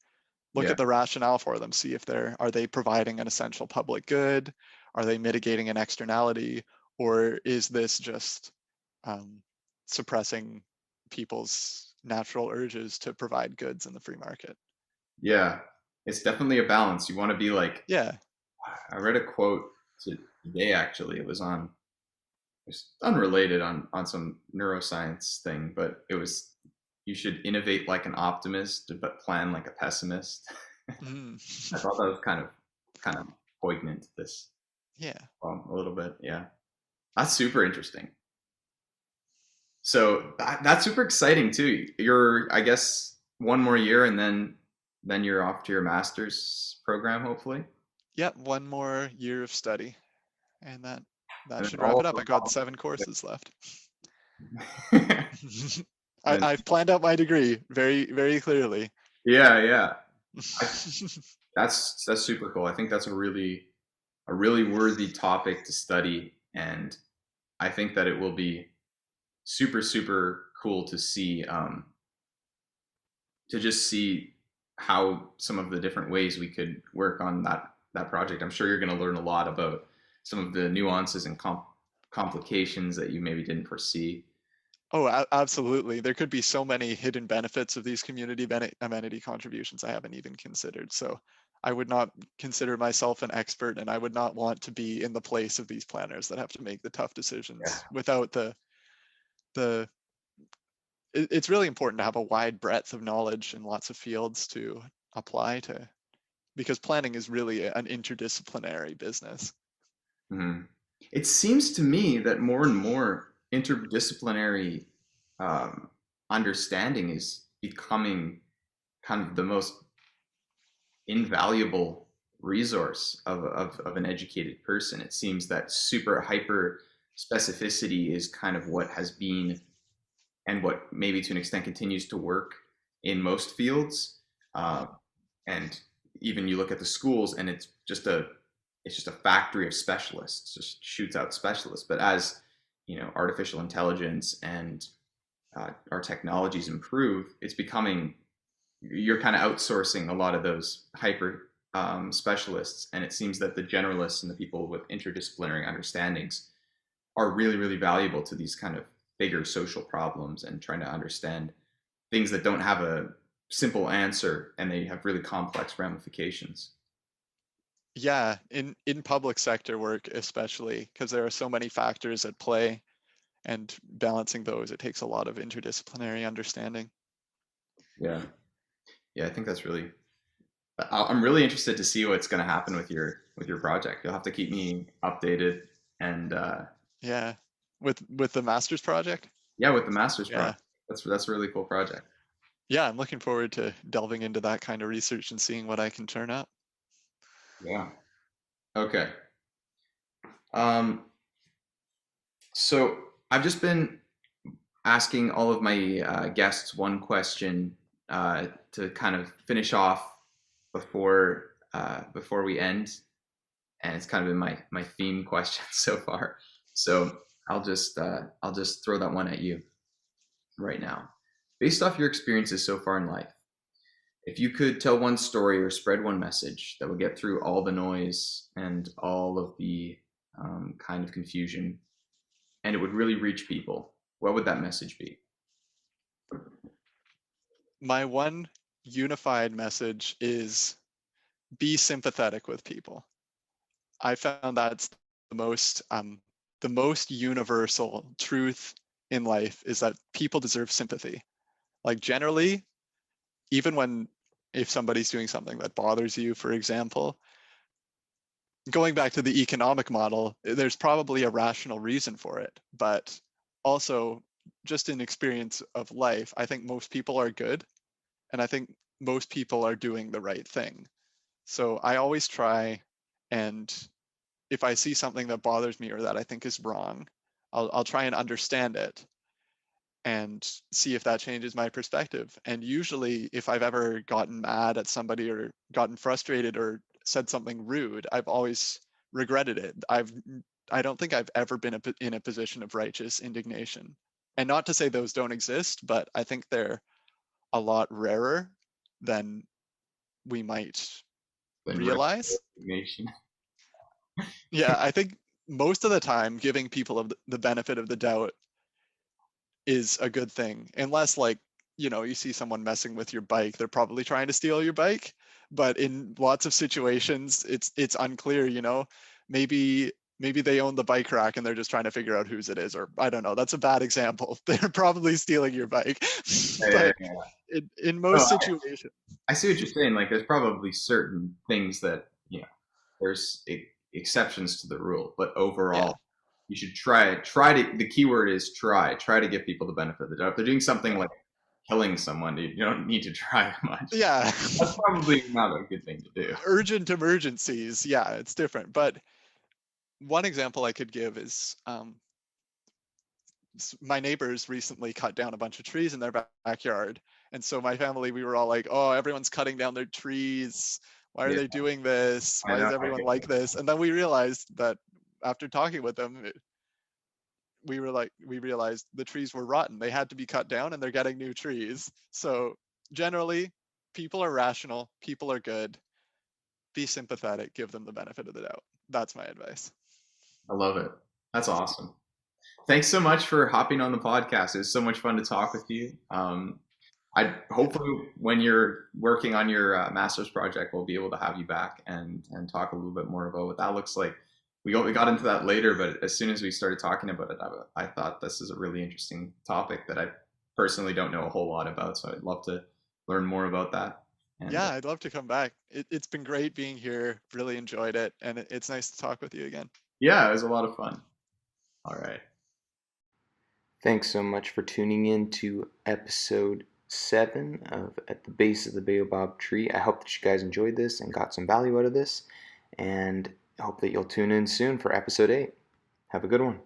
look Yeah. at the rationale for them, see if are they providing an essential public good, are they mitigating an externality, or is this just um, suppressing people's natural urges to provide goods in the free market? Yeah. It's definitely a balance. You want to be like, Yeah. I read a quote today actually. It was on, it's unrelated, on some neuroscience thing, but it was, you should innovate like an optimist but plan like a pessimist. Mm. I thought that was kind of poignant to this, Yeah. a little bit. Yeah, that's super interesting. So that's super exciting too. You're, I guess, one more year, and then you're off to your master's program, hopefully. Yep. One more year of study, and that And then should wrap all it up. the I got 7 courses left. and then, I've planned out my degree very, very clearly. yeah, yeah. I, that's super cool. I think that's a really worthy topic to study, and I think that it will be super super cool to see, to just see how some of the different ways we could work on that project. I'm sure you're going to learn a lot about some of the nuances and complications that you maybe didn't foresee. Oh, absolutely. There could be so many hidden benefits of these community amenity contributions I haven't even considered. So I would not consider myself an expert, and I would not want to be in the place of these planners that have to make the tough Yeah, decisions without the it's really important to have a wide breadth of knowledge in lots of fields to apply to because planning is really an interdisciplinary business. Mhm. It seems to me that more and more interdisciplinary um, understanding is becoming kind of the most invaluable resource of an educated person. It seems that super hyper specificity is kind of what has been, and what maybe to an extent continues to work in most fields. Uh, and even you look at the schools, and it's just a factory of specialists, just shoots out specialists. But as you know, artificial intelligence and our technologies improve, it's becoming, you're kind of outsourcing a lot of those hyper specialists, and it seems that the generalists and the people with interdisciplinary understandings are really, really valuable to these kind of bigger social problems and trying to understand things that don't have a simple answer and they have really complex ramifications. Yeah, in public sector work especially, because there are so many factors at play, and balancing those, it takes a lot of interdisciplinary understanding. Yeah, yeah, I think that's really. I'm really interested to see what's going to happen with your project. You'll have to keep me updated, and Yeah, with the master's project. yeah, with the master's Yeah, project, that's a really cool project. yeah, I'm looking forward to delving into that kind of research and seeing what I can turn up. Yeah. Okay. Um, so I've just been asking all of my guests one question to kind of finish off before we end, and it's kind of been my theme question so far. So I'll just throw that one at you right now. Based off your experiences so far in life, if you could tell one story or spread one message that would get through all the noise and all of the kind of confusion, and it would really reach people, what would that message be? My one unified message is be sympathetic with people. I found that's the most universal truth in life, is that people deserve sympathy. Like generally, even when if somebody's doing something that bothers you, for example, going back to the economic model, there's probably a rational reason for it. But also, just in experience of life, I think most people are good, and I think most people are doing the right thing. So I always try, and if I see something that bothers me or that I think is wrong, I'll try and understand it and see if that changes my perspective. And usually, if I've ever gotten mad at somebody or gotten frustrated or said something rude, I've always regretted it. I don't think I've ever been in a position of righteous indignation. And not to say those don't exist, but I think they're a lot rarer than we might Then realize. resignation. Yeah, I think most of the time giving people the benefit of the doubt is a good thing, unless like, you see someone messing with your bike, they're probably trying to steal your bike. But in lots of situations, it's unclear, maybe they own the bike rack and they're just trying to figure out whose it is, or I don't know, that's a bad example. They're probably stealing your bike. Yeah, yeah, But yeah. in No, most situations, I see what you're saying. Like, there's probably certain things that, there's exceptions to the rule, but yeah, overall, you should try to. The key word is try to give people the benefit of the doubt. If they're doing something yeah, like killing someone, you don't need to try much. yeah. That's probably not a good thing to do. Urgent emergencies, yeah, it's different. But one example I could give is my neighbors recently cut down a bunch of trees in their backyard. And so my family, we were all like, oh, everyone's cutting down their trees. Why are Yeah, they doing this? I Why know. is I everyone get like this? And then we realized that after talking with them, we realized the trees were rotten. They had to be cut down and they're getting new trees. So generally, people are rational, people are good. Be sympathetic, give them the benefit of the doubt. That's my advice. I love it. That's awesome. Thanks so much for hopping on the podcast. It was so much fun to talk with you. I Yeah. hopefully when you're working on your master's project, we'll be able to have you back and talk a little bit more about what that looks like. We got into that later, but as soon as we started talking about it, I thought this is a really interesting topic that I personally don't know a whole lot about. So I'd love to learn more about that. And Yeah, I'd love to come back. It's been great being here. Really enjoyed it, and it's nice to talk with you again. yeah, it was a lot of fun. All right. Thanks so much for tuning in to episode 7 of At the Base of the Baobab Tree. I hope that you guys enjoyed this and got some value out of this, and I hope that you'll tune in soon for episode 8. Have a good one.